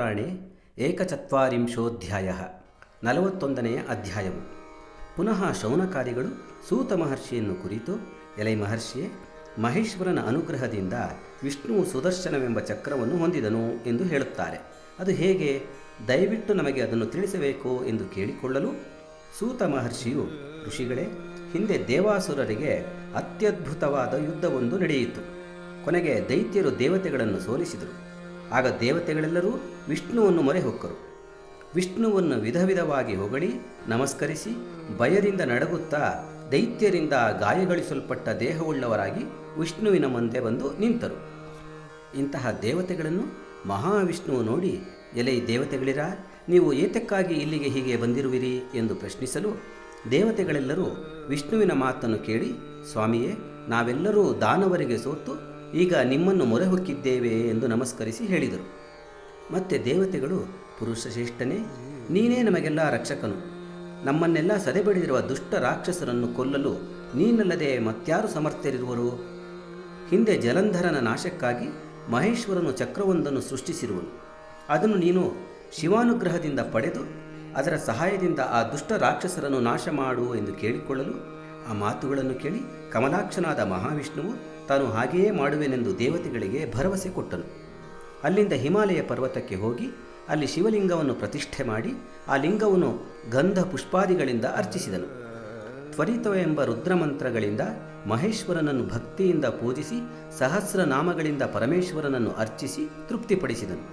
ಪುರಾಣೆ ಏಕಚತ್ವಾರಿಂಶೋಧ್ಯಾಯ 41ನೇ ಅಧ್ಯಾಯವು. ಪುನಃ ಶೌನಕಾದಿಗಳು ಸೂತ ಮಹರ್ಷಿಯನ್ನು ಕುರಿತು, ಎಲೈ ಮಹರ್ಷಿಯೇ, ಮಹೇಶ್ವರನ ಅನುಗ್ರಹದಿಂದ ವಿಷ್ಣುವು ಸುದರ್ಶನವೆಂಬ ಚಕ್ರವನ್ನು ಹೊಂದಿದನು ಎಂದು ಹೇಳುತ್ತಾರೆ. ಅದು ಹೇಗೆ? ದಯವಿಟ್ಟು ನಮಗೆ ಅದನ್ನು ತಿಳಿಸಬೇಕು ಎಂದು ಕೇಳಿಕೊಳ್ಳಲು ಸೂತ ಮಹರ್ಷಿಯು, ಋಷಿಗಳೇ, ಹಿಂದೆ ದೇವಾಸುರರಿಗೆ ಅತ್ಯದ್ಭುತವಾದ ಯುದ್ಧವೊಂದು ನಡೆಯಿತು. ಕೊನೆಗೆ ದೈತ್ಯರು ದೇವತೆಗಳನ್ನು ಸೋಲಿಸಿದರು. ಆಗ ದೇವತೆಗಳೆಲ್ಲರೂ ವಿಷ್ಣುವನ್ನು ಮೊರೆ ಹೊಕ್ಕರು. ವಿಷ್ಣುವನ್ನು ವಿಧವಾಗಿ ಹೊಗಳಿ ನಮಸ್ಕರಿಸಿ ಭಯದಿಂದ ನಡಗುತ್ತಾ ದೈತ್ಯರಿಂದ ಗಾಯಗಳಿಸಲ್ಪಟ್ಟ ದೇಹವುಳ್ಳವರಾಗಿ ವಿಷ್ಣುವಿನ ಮುಂದೆ ಬಂದು ನಿಂತರು. ಇಂತಹ ದೇವತೆಗಳನ್ನು ಮಹಾವಿಷ್ಣುವು ನೋಡಿ, ಎಲೈ ದೇವತೆಗಳಿರಾ, ನೀವು ಏತಕ್ಕಾಗಿ ಇಲ್ಲಿಗೆ ಹೀಗೆ ಬಂದಿರುವಿರಿ ಎಂದು ಪ್ರಶ್ನಿಸಲು, ದೇವತೆಗಳೆಲ್ಲರೂ ವಿಷ್ಣುವಿನ ಮಾತನ್ನು ಕೇಳಿ, ಸ್ವಾಮಿಯೇ, ನಾವೆಲ್ಲರೂ ದಾನವರಿಗೆ ಸೋತು ಈಗ ನಿಮ್ಮನ್ನು ಮೊರೆ ಹೊಕ್ಕಿದ್ದೇವೆ ಎಂದು ನಮಸ್ಕರಿಸಿ ಹೇಳಿದರು. ಮತ್ತೆ ದೇವತೆಗಳು, ಪುರುಷಶ್ರೇಷ್ಠನೇ, ನೀನೇ ನಮಗೆಲ್ಲ ರಕ್ಷಕನು. ನಮ್ಮನ್ನೆಲ್ಲ ಸದೆಬಡಿದಿರುವ ದುಷ್ಟ ರಾಕ್ಷಸರನ್ನು ಕೊಲ್ಲಲು ನೀನಲ್ಲದೆ ಮತ್ಯಾರು ಸಮರ್ಥರಿರುವರು? ಹಿಂದೆ ಜಲಂಧರನ ನಾಶಕ್ಕಾಗಿ ಮಹೇಶ್ವರನು ಚಕ್ರವೊಂದನ್ನು ಸೃಷ್ಟಿಸಿರುವನು. ಅದನ್ನು ನೀನು ಶಿವಾನುಗ್ರಹದಿಂದ ಪಡೆದು ಅದರ ಸಹಾಯದಿಂದ ಆ ದುಷ್ಟ ರಾಕ್ಷಸರನ್ನು ನಾಶ ಮಾಡು ಎಂದು ಕೇಳಿಕೊಳ್ಳಲು, ಆ ಮಾತುಗಳನ್ನು ಕೇಳಿ ಕಮಲಾಕ್ಷನಾದ ಮಹಾವಿಷ್ಣುವು ತಾನು ಹಾಗೆಯೇ ಮಾಡುವೆನೆಂದು ದೇವತೆಗಳಿಗೆ ಭರವಸೆ ಕೊಟ್ಟನು. ಅಲ್ಲಿಂದ ಹಿಮಾಲಯ ಪರ್ವತಕ್ಕೆ ಹೋಗಿ ಅಲ್ಲಿ ಶಿವಲಿಂಗವನ್ನು ಪ್ರತಿಷ್ಠೆ ಮಾಡಿ ಆ ಲಿಂಗವನ್ನು ಗಂಧ ಪುಷ್ಪಾದಿಗಳಿಂದ ಅರ್ಚಿಸಿದನು. ತ್ವರಿತವೆಂಬ ರುದ್ರಮಂತ್ರಗಳಿಂದ ಮಹೇಶ್ವರನನ್ನು ಭಕ್ತಿಯಿಂದ ಪೂಜಿಸಿ ಸಹಸ್ರನಾಮಗಳಿಂದ ಪರಮೇಶ್ವರನನ್ನು ಅರ್ಚಿಸಿ ತೃಪ್ತಿಪಡಿಸಿದನು.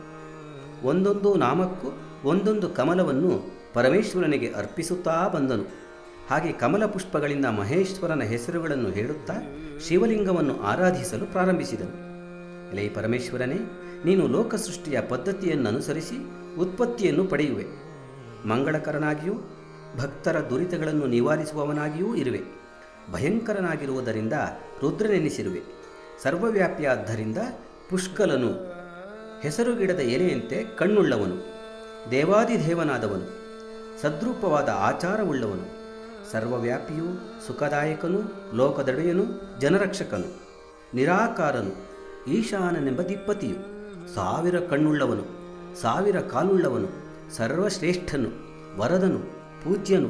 ಒಂದೊಂದು ನಾಮಕ್ಕೂ ಒಂದೊಂದು ಕಮಲವನ್ನು ಪರಮೇಶ್ವರನಿಗೆ ಅರ್ಪಿಸುತ್ತಾ ಬಂದನು. ಹಾಗೆ ಕಮಲ ಪುಷ್ಪಗಳಿಂದ ಮಹೇಶ್ವರನ ಹೆಸರುಗಳನ್ನು ಹೇಳುತ್ತಾ ಶಿವಲಿಂಗವನ್ನು ಆರಾಧಿಸಲು ಪ್ರಾರಂಭಿಸಿದನು. ಎಲೈ ಪರಮೇಶ್ವರನೇ, ನೀನು ಲೋಕಸೃಷ್ಟಿಯ ಪದ್ಧತಿಯನ್ನು ಅನುಸರಿಸಿ ಉತ್ಪತ್ತಿಯನ್ನು ಪಡೆಯುವೆ. ಮಂಗಳಕರನಾಗಿಯೂ ಭಕ್ತರ ದುರಿತಗಳನ್ನು ನಿವಾರಿಸುವವನಾಗಿಯೂ ಇರುವೆ. ಭಯಂಕರನಾಗಿರುವುದರಿಂದ ರುದ್ರನೆನಿಸಿರುವೆ. ಸರ್ವವ್ಯಾಪಿಯಾದ್ದರಿಂದ ಪುಷ್ಕಲನು, ಹೆಸರುಗಿಡದ ಎಲೆಯಂತೆ ಕಣ್ಣುಳ್ಳವನು, ದೇವಾದಿದೇವನಾದವನು, ಸದ್ರೂಪವಾದ ಆಚಾರವುಳ್ಳವನು, ಸರ್ವವ್ಯಾಪಿಯೂ ಸುಖದಾಯಕನು, ಲೋಕದೊಡೆಯನು, ಜನರಕ್ಷಕನು, ನಿರಾಕಾರನು, ಈಶಾನನೆಂಬ ದಿಪ್ಪತಿಯು, 1000 ಕಣ್ಣುಳ್ಳವನು, 1000 ಕಾಲುಳ್ಳವನು, ಸರ್ವಶ್ರೇಷ್ಠನು, ವರದನು, ಪೂಜ್ಯನು,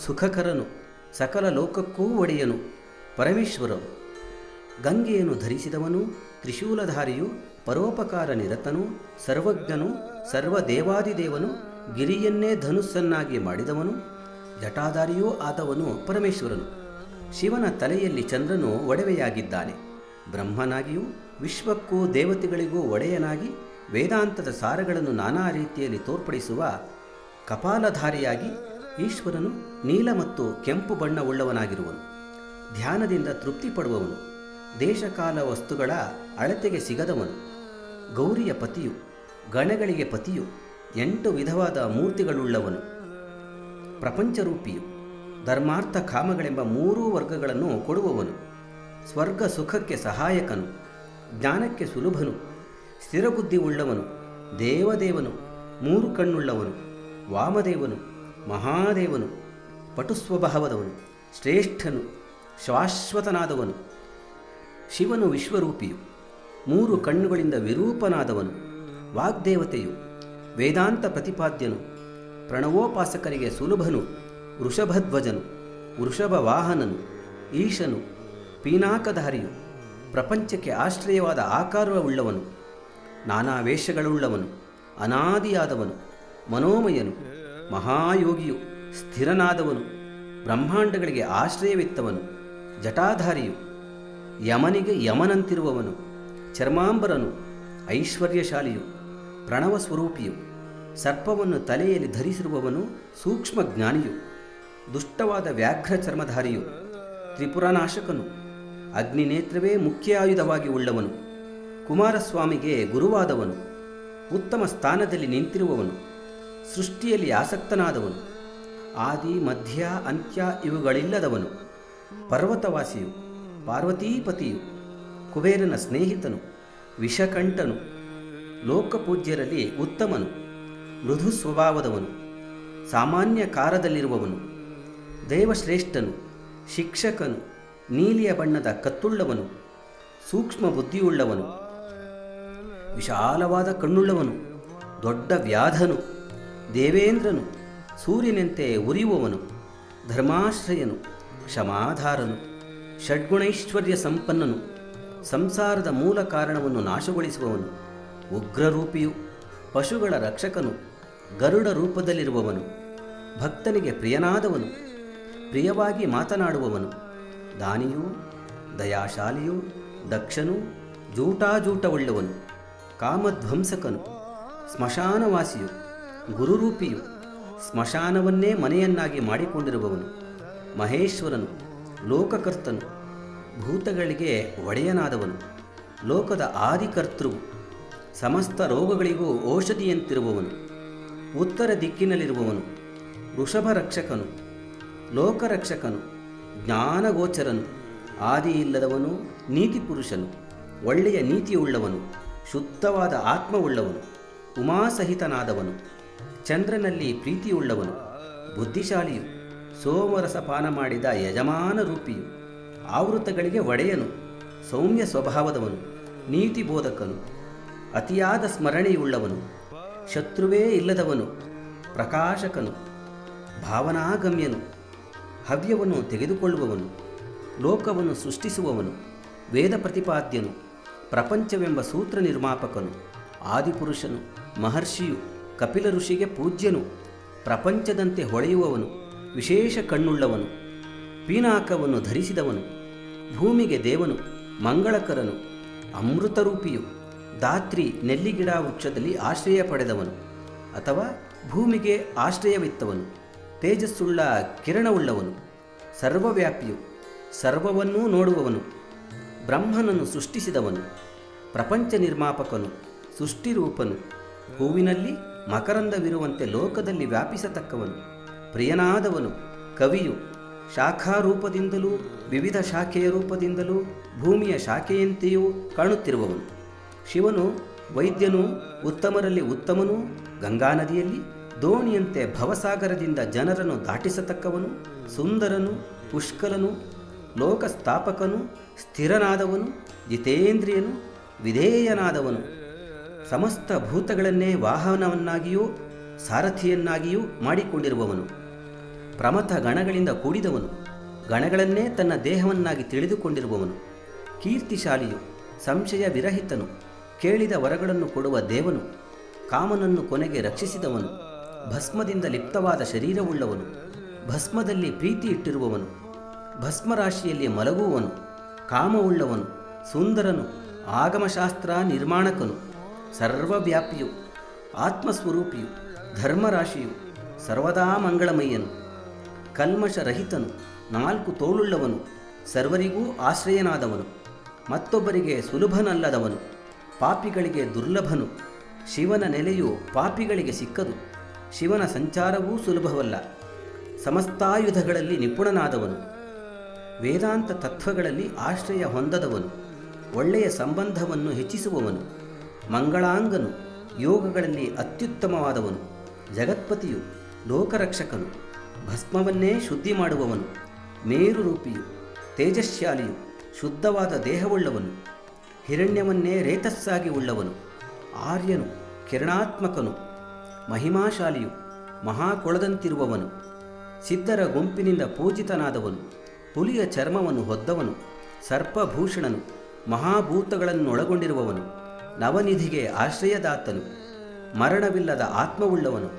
ಸುಖಕರನು, ಸಕಲ ಲೋಕಕ್ಕೂ ಒಡೆಯನು, ಪರಮೇಶ್ವರನು, ಗಂಗೆಯನ್ನು ಧರಿಸಿದವನು, ತ್ರಿಶೂಲಧಾರಿಯು, ಪರೋಪಕಾರ ನಿರತನು, ಸರ್ವಜ್ಞನು, ಸರ್ವದೇವಾದಿದೇವನು, ಗಿರಿಯನ್ನೇ ಧನುಸ್ಸನ್ನಾಗಿ ಮಾಡಿದವನು, ಜಟಾಧಾರಿಯೂ ಆದವನು ಪರಮೇಶ್ವರನು. ಶಿವನ ತಲೆಯಲ್ಲಿ ಚಂದ್ರನು ಒಡವೆಯಾಗಿದ್ದಾನೆ. ಬ್ರಹ್ಮನಾಗಿಯೂ ವಿಶ್ವಕ್ಕೂ ದೇವತೆಗಳಿಗೂ ಒಡೆಯನಾಗಿ ವೇದಾಂತದ ಸಾರಗಳನ್ನು ನಾನಾ ರೀತಿಯಲ್ಲಿ ತೋರ್ಪಡಿಸುವ ಕಪಾಲಧಾರಿಯಾಗಿ ಈಶ್ವರನು ನೀಲ ಮತ್ತು ಕೆಂಪು ಬಣ್ಣವುಳ್ಳವನಾಗಿರುವನು. ಧ್ಯಾನದಿಂದ ತೃಪ್ತಿ ಪಡುವವನು, ದೇಶಕಾಲ ವಸ್ತುಗಳ ಅಳತೆಗೆ ಸಿಗದವನು, ಗೌರಿಯ ಪತಿಯು, ಗಣಗಳಿಗೆ ಪತಿಯು, 8 ವಿಧವಾದ ಮೂರ್ತಿಗಳುಳ್ಳವನು, ಪ್ರಪಂಚರೂಪಿಯು, ಧರ್ಮಾರ್ಥ ಕಾಮಗಳೆಂಬ 3 ವರ್ಗಗಳನ್ನು ಕೊಡುವವನು, ಸ್ವರ್ಗ ಸುಖಕ್ಕೆ ಸಹಾಯಕನು, ಜ್ಞಾನಕ್ಕೆ ಸುಲಭನು, ಸ್ಥಿರಬುದ್ಧಿ ಉಳ್ಳವನು, ದೇವದೇವನು, 3 ಕಣ್ಣುಳ್ಳವನು, ವಾಮದೇವನು, ಮಹಾದೇವನು, ಪಟುಸ್ವಭಾವದವನು, ಶ್ರೇಷ್ಠನು, ಶಾಶ್ವತನಾದವನು. ಶಿವನು ವಿಶ್ವರೂಪಿಯು, 3 ಕಣ್ಣುಗಳಿಂದ ವಿರೂಪನಾದವನು, ವಾಗ್ದೇವತೆಯು, ವೇದಾಂತ ಪ್ರತಿಪಾದ್ಯನು, ಪ್ರಣವೋಪಾಸಕರಿಗೆ ಸುಲಭನು, ವೃಷಭಧ್ವಜನು, ವೃಷಭ ವಾಹನನು, ಈಶನು, ಪೀನಾಕಧಾರಿಯು, ಪ್ರಪಂಚಕ್ಕೆ ಆಶ್ರಯವಾದ ಆಕಾರವುಳ್ಳವನು, ನಾನಾ ವೇಷಗಳುಳ್ಳವನು, ಅನಾದಿಯಾದವನು, ಮನೋಮಯನು, ಮಹಾಯೋಗಿಯು, ಸ್ಥಿರನಾದವನು, ಬ್ರಹ್ಮಾಂಡಗಳಿಗೆ ಆಶ್ರಯವಿತ್ತವನು, ಜಟಾಧಾರಿಯು, ಯಮನಿಗೆ ಯಮನಂತಿರುವವನು, ಚರ್ಮಾಂಬರನು, ಐಶ್ವರ್ಯಶಾಲಿಯು, ಪ್ರಣವ ಸ್ವರೂಪಿಯು, ಸರ್ಪವನ್ನು ತಲೆಯಲ್ಲಿ ಧರಿಸಿರುವವನು, ಸೂಕ್ಷ್ಮ ಜ್ಞಾನಿಯು, ದುಷ್ಟವಾದ ವ್ಯಾಘ್ರ ಚರ್ಮಧಾರಿಯು, ತ್ರಿಪುರನಾಶಕನು, ಅಗ್ನಿನೇತ್ರವೇ ಮುಖ್ಯ ಆಯುಧವಾಗಿ ಉಳ್ಳವನು, ಕುಮಾರಸ್ವಾಮಿಗೆ ಗುರುವಾದವನು, ಉತ್ತಮ ಸ್ಥಾನದಲ್ಲಿ ನಿಂತಿರುವವನು, ಸೃಷ್ಟಿಯಲ್ಲಿ ಆಸಕ್ತನಾದವನು, ಆದಿ ಮಧ್ಯ ಅಂತ್ಯ ಇವುಗಳಿಲ್ಲದವನು, ಪರ್ವತವಾಸಿಯು, ಪಾರ್ವತೀಪತಿಯು, ಕುಬೇರನ ಸ್ನೇಹಿತನು, ವಿಷಕಂಠನು, ಲೋಕಪೂಜ್ಯರಲ್ಲಿ ಉತ್ತಮನು, ಮೃದು ಸ್ವಭಾವದವನು, ಸಾಮಾನ್ಯ ಕಾರದಲ್ಲಿರುವವನು, ದೇವಶ್ರೇಷ್ಠನು, ಶಿಕ್ಷಕನು, ನೀಲಿಯ ಬಣ್ಣದ ಕತ್ತುಳ್ಳವನು, ಸೂಕ್ಷ್ಮ ಬುದ್ಧಿಯುಳ್ಳವನು, ವಿಶಾಲವಾದ ಕಣ್ಣುಳ್ಳವನು, ದೊಡ್ಡ ವ್ಯಾಧನು, ದೇವೇಂದ್ರನು, ಸೂರ್ಯನಂತೆ ಉರಿಯುವವನು, ಧರ್ಮಾಶ್ರಯನು, ಕ್ಷಮಾಧಾರನು, ಷಡ್ಗುಣೈಶ್ವರ್ಯ ಸಂಪನ್ನನು, ಸಂಸಾರದ ಮೂಲ ಕಾರಣವನ್ನು ನಾಶಗೊಳಿಸುವವನು, ಉಗ್ರರೂಪಿಯು, ಪಶುಗಳ ರಕ್ಷಕನು, ಗರುಡ ರೂಪದಲ್ಲಿರುವವನು, ಭಕ್ತನಿಗೆ ಪ್ರಿಯನಾದವನು, ಪ್ರಿಯವಾಗಿ ಮಾತನಾಡುವವನು, ದಾನಿಯೂ ದಯಾಶಾಲಿಯೂ ದಕ್ಷನು, ಜೂಟಾಜೂಟವುಳ್ಳವನು, ಕಾಮಧ್ವಂಸಕನು, ಸ್ಮಶಾನವಾಸಿಯು, ಗುರುರೂಪಿಯು, ಸ್ಮಶಾನವನ್ನೇ ಮನೆಯನ್ನಾಗಿ ಮಾಡಿಕೊಂಡಿರುವವನು, ಮಹೇಶ್ವರನು, ಲೋಕಕರ್ತನು, ಭೂತಗಳಿಗೆ ಒಡೆಯನಾದವನು, ಲೋಕದ ಆದಿಕರ್ತೃವು, ಸಮಸ್ತ ರೋಗಗಳಿಗೂ ಔಷಧಿಯಂತಿರುವವನು, ಉತ್ತರ ದಿಕ್ಕಿನಲ್ಲಿರುವವನು, ವೃಷಭ ರಕ್ಷಕನು, ಲೋಕರಕ್ಷಕನು, ಜ್ಞಾನಗೋಚರನು, ಆದಿ ಇಲ್ಲದವನು, ನೀತಿಪುರುಷನು, ಒಳ್ಳೆಯ ನೀತಿಯುಳ್ಳವನು, ಶುದ್ಧವಾದ ಆತ್ಮವುಳ್ಳವನು, ಉಮಾಸಹಿತನಾದವನು, ಚಂದ್ರನಲ್ಲಿ ಪ್ರೀತಿಯುಳ್ಳವನು, ಬುದ್ಧಿಶಾಲಿಯು, ಸೋಮರಸ ಪಾನ ಮಾಡಿದ ಯಜಮಾನ ರೂಪಿಯು, ಆವೃತಗಳಿಗೆ ಒಡೆಯನು, ಸೌಮ್ಯ ಸ್ವಭಾವದವನು, ನೀತಿ ಬೋಧಕನು, ಅತಿಯಾದ ಸ್ಮರಣೆಯುಳ್ಳವನು, ಶತ್ರುವೇ ಇಲ್ಲದವನು, ಪ್ರಕಾಶಕನು, ಭಾವನಾಗಮ್ಯನು, ಹವ್ಯವನ್ನು ತೆಗೆದುಕೊಳ್ಳುವವನು, ಲೋಕವನ್ನು ಸೃಷ್ಟಿಸುವವನು, ವೇದ ಪ್ರತಿಪಾದ್ಯನು, ಪ್ರಪಂಚವೆಂಬ ಸೂತ್ರ ನಿರ್ಮಾಪಕನು, ಆದಿಪುರುಷನು, ಮಹರ್ಷಿಯು, ಕಪಿಲ ಋಷಿಗೆ ಪೂಜ್ಯನು, ಪ್ರಪಂಚದಂತೆ ಹೊಳೆಯುವವನು, ವಿಶೇಷ ಕಣ್ಣುಳ್ಳವನು, ಪೀನಾಕವನ್ನು ಧರಿಸಿದವನು, ಭೂಮಿಗೆ ದೇವನು, ಮಂಗಳಕರನು, ಅಮೃತರೂಪಿಯು, ದಾತ್ರಿ ನೆಲ್ಲಿಗಿಡ ವೃಕ್ಷದಲ್ಲಿ ಆಶ್ರಯ ಪಡೆದವನು ಅಥವಾ ಭೂಮಿಗೆ ಆಶ್ರಯವಿತ್ತವನು, ತೇಜಸ್ಸುಳ್ಳ ಕಿರಣವುಳ್ಳವನು, ಸರ್ವವ್ಯಾಪಿಯು, ಸರ್ವವನ್ನೂ ನೋಡುವವನು, ಬ್ರಹ್ಮನನ್ನು ಸೃಷ್ಟಿಸಿದವನು, ಪ್ರಪಂಚ ನಿರ್ಮಾಪಕನು, ಸೃಷ್ಟಿರೂಪನು, ಹೂವಿನಲ್ಲಿ ಮಕರಂದವಿರುವಂತೆ ಲೋಕದಲ್ಲಿ ವ್ಯಾಪಿಸತಕ್ಕವನು, ಪ್ರಿಯನಾದವನು, ಕವಿಯು, ಶಾಖಾರೂಪದಿಂದಲೂ ವಿವಿಧ ಶಾಖೆಯ ರೂಪದಿಂದಲೂ ಭೂಮಿಯ ಶಾಖೆಯಂತೆಯೂ ಕಾಣುತ್ತಿರುವವನು, ಶಿವನು, ವೈದ್ಯನು, ಉತ್ತಮರಲ್ಲಿ ಉತ್ತಮನು, ಗಂಗಾ ನದಿಯಲ್ಲಿ ದೋಣಿಯಂತೆ ಭವಸಾಗರದಿಂದ ಜನರನ್ನು ದಾಟಿಸತಕ್ಕವನು, ಸುಂದರನು, ಪುಷ್ಕಲನು, ಲೋಕಸ್ಥಾಪಕನು, ಸ್ಥಿರನಾದವನು, ಜಿತೇಂದ್ರಿಯನು, ವಿಧೇಯನಾದವನು, ಸಮಸ್ತ ಭೂತಗಳನ್ನೇ ವಾಹನವನ್ನಾಗಿಯೂ ಸಾರಥಿಯನ್ನಾಗಿಯೂ ಮಾಡಿಕೊಂಡಿರುವವನು, ಪ್ರಮಥ ಗಣಗಳಿಂದ ಕೂಡಿದವನು, ಗಣಗಳನ್ನೇ ತನ್ನ ದೇಹವನ್ನಾಗಿ ತಿಳಿದುಕೊಂಡಿರುವವನು, ಕೀರ್ತಿಶಾಲಿಯು, ಸಂಶಯ ವಿರಹಿತನು, ಕೇಳಿದ ವರಗಳನ್ನು ಕೊಡುವ ದೇವನು, ಕಾಮನನ್ನು ಕೊನೆಗೆ ರಕ್ಷಿಸಿದವನು, ಭಸ್ಮದಿಂದ ಲಿಪ್ತವಾದ ಶರೀರವುಳ್ಳವನು, ಭಸ್ಮದಲ್ಲಿ ಪ್ರೀತಿ ಇಟ್ಟಿರುವವನು, ಭಸ್ಮರಾಶಿಯಲ್ಲಿ ಮಲಗುವವನು, ಕಾಮವುಳ್ಳವನು, ಸುಂದರನು, ಆಗಮಶಾಸ್ತ್ರ ನಿರ್ಮಾಣಕನು, ಸರ್ವವ್ಯಾಪಿಯು, ಆತ್ಮಸ್ವರೂಪಿಯು, ಧರ್ಮರಾಶಿಯು, ಸರ್ವದಾ ಮಂಗಳಮಯ್ಯನು, ಕಲ್ಮಶರಹಿತನು, 4 ತೋಳುಳ್ಳವನು, ಸರ್ವರಿಗೂ ಆಶ್ರಯನಾದವನು, ಮತ್ತೊಬ್ಬರಿಗೆ ಸುಲಭನಲ್ಲದವನು, ಪಾಪಿಗಳಿಗೆ ದುರ್ಲಭನು, ಶಿವನ ನೆಲೆಯು ಪಾಪಿಗಳಿಗೆ ಸಿಕ್ಕದು, ಶಿವನ ಸಂಚಾರವೂ ಸುಲಭವಲ್ಲ, ಸಮಸ್ತಾಯುಧಗಳಲ್ಲಿ ನಿಪುಣನಾದವನು, ವೇದಾಂತ ತತ್ವಗಳಲ್ಲಿ ಆಶ್ರಯ ಹೊಂದದವನು, ಒಳ್ಳೆಯ ಸಂಬಂಧವನ್ನು ಹೆಚ್ಚಿಸುವವನು, ಮಂಗಳಾಂಗನು, ಯೋಗಗಳಲ್ಲಿ ಅತ್ಯುತ್ತಮವಾದವನು, ಜಗತ್ಪತಿಯು, ಲೋಕರಕ್ಷಕನು, ಭಸ್ಮವನ್ನೇ ಶುದ್ಧಿ ಮಾಡುವವನು, ಮೇರುರೂಪಿಯು, ತೇಜಶ್ಶಾಲಿಯು, ಶುದ್ಧವಾದ ದೇಹವುಳ್ಳವನು, ಹಿರಣ್ಯವನ್ನೇ ರೇತಸ್ಸಾಗಿ ಉಳ್ಳವನು, ಆರ್ಯನು, ಕಿರಣಾತ್ಮಕನು, ಮಹಿಮಾಶಾಲಿಯು, ಮಹಾಕೊಳದಂತಿರುವವನು, ಸಿದ್ಧರ ಗುಂಪಿನಿಂದ ಪೂಜಿತನಾದವನು, ಹುಲಿಯ ಚರ್ಮವನ್ನು ಹೊದ್ದವನು, ಸರ್ಪಭೂಷಣನು, ಮಹಾಭೂತಗಳನ್ನೊಳಗೊಂಡಿರುವವನು, ನವನಿಧಿಗೆ ಆಶ್ರಯದಾತನು, ಮರಣವಿಲ್ಲದ ಆತ್ಮವುಳ್ಳವನು,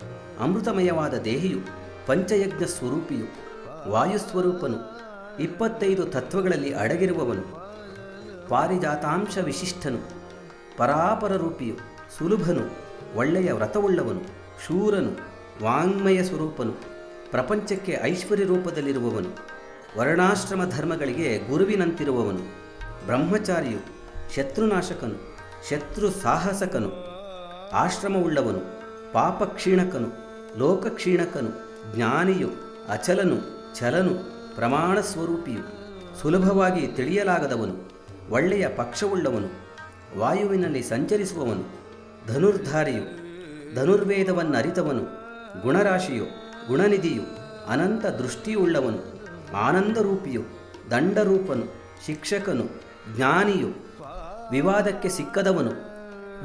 ಅಮೃತಮಯವಾದ ದೇಹಿಯು, ಪಂಚಯಜ್ಞ ಸ್ವರೂಪಿಯು, ವಾಯುಸ್ವರೂಪನು, 25 ತತ್ವಗಳಲ್ಲಿ ಅಡಗಿರುವವನು, ಪಾರಿಜಾತಾಂಶ ವಿಶಿಷ್ಟನು, ಪರಾಪರ ರೂಪಿಯು, ಸುಲಭನು, ಒಳ್ಳೆಯ ವ್ರತವುಳ್ಳವನು, ಶೂರನು, ವಾಂಗ್ಮಯ ಸ್ವರೂಪನು, ಪ್ರಪಂಚಕ್ಕೆ ಐಶ್ವರ್ಯ ರೂಪದಲ್ಲಿರುವವನು, ವರ್ಣಾಶ್ರಮ ಧರ್ಮಗಳಿಗೆ ಗುರುವಿನಂತಿರುವವನು, ಬ್ರಹ್ಮಚಾರಿಯು, ಶತ್ರುನಾಶಕನು, ಶತ್ರು ಸಾಹಸಕನು, ಆಶ್ರಮವುಳ್ಳವನು, ಪಾಪಕ್ಷೀಣಕನು, ಲೋಕಕ್ಷೀಣಕನು, ಜ್ಞಾನಿಯು, ಅಚಲನು, ಛಲನು, ಪ್ರಮಾಣ ಸ್ವರೂಪಿಯು, ಸುಲಭವಾಗಿ ತಿಳಿಯಲಾಗದವನು, ಒಳ್ಳೆಯ ಪಕ್ಷವುಳ್ಳವನು, ವಾಯುವಿನಲ್ಲಿ ಸಂಚರಿಸುವವನು, ಧನುರ್ಧಾರಿಯು, ಧನುರ್ವೇದವನ್ನರಿತವನು, ಗುಣರಾಶಿಯು, ಗುಣನಿಧಿಯು, ಅನಂತ ದೃಷ್ಟಿಯುಳ್ಳವನು, ಆನಂದರೂಪಿಯು, ದಂಡರೂಪನು, ಶಿಕ್ಷಕನು, ಜ್ಞಾನಿಯು, ವಿವಾದಕ್ಕೆ ಸಿಕ್ಕದವನು,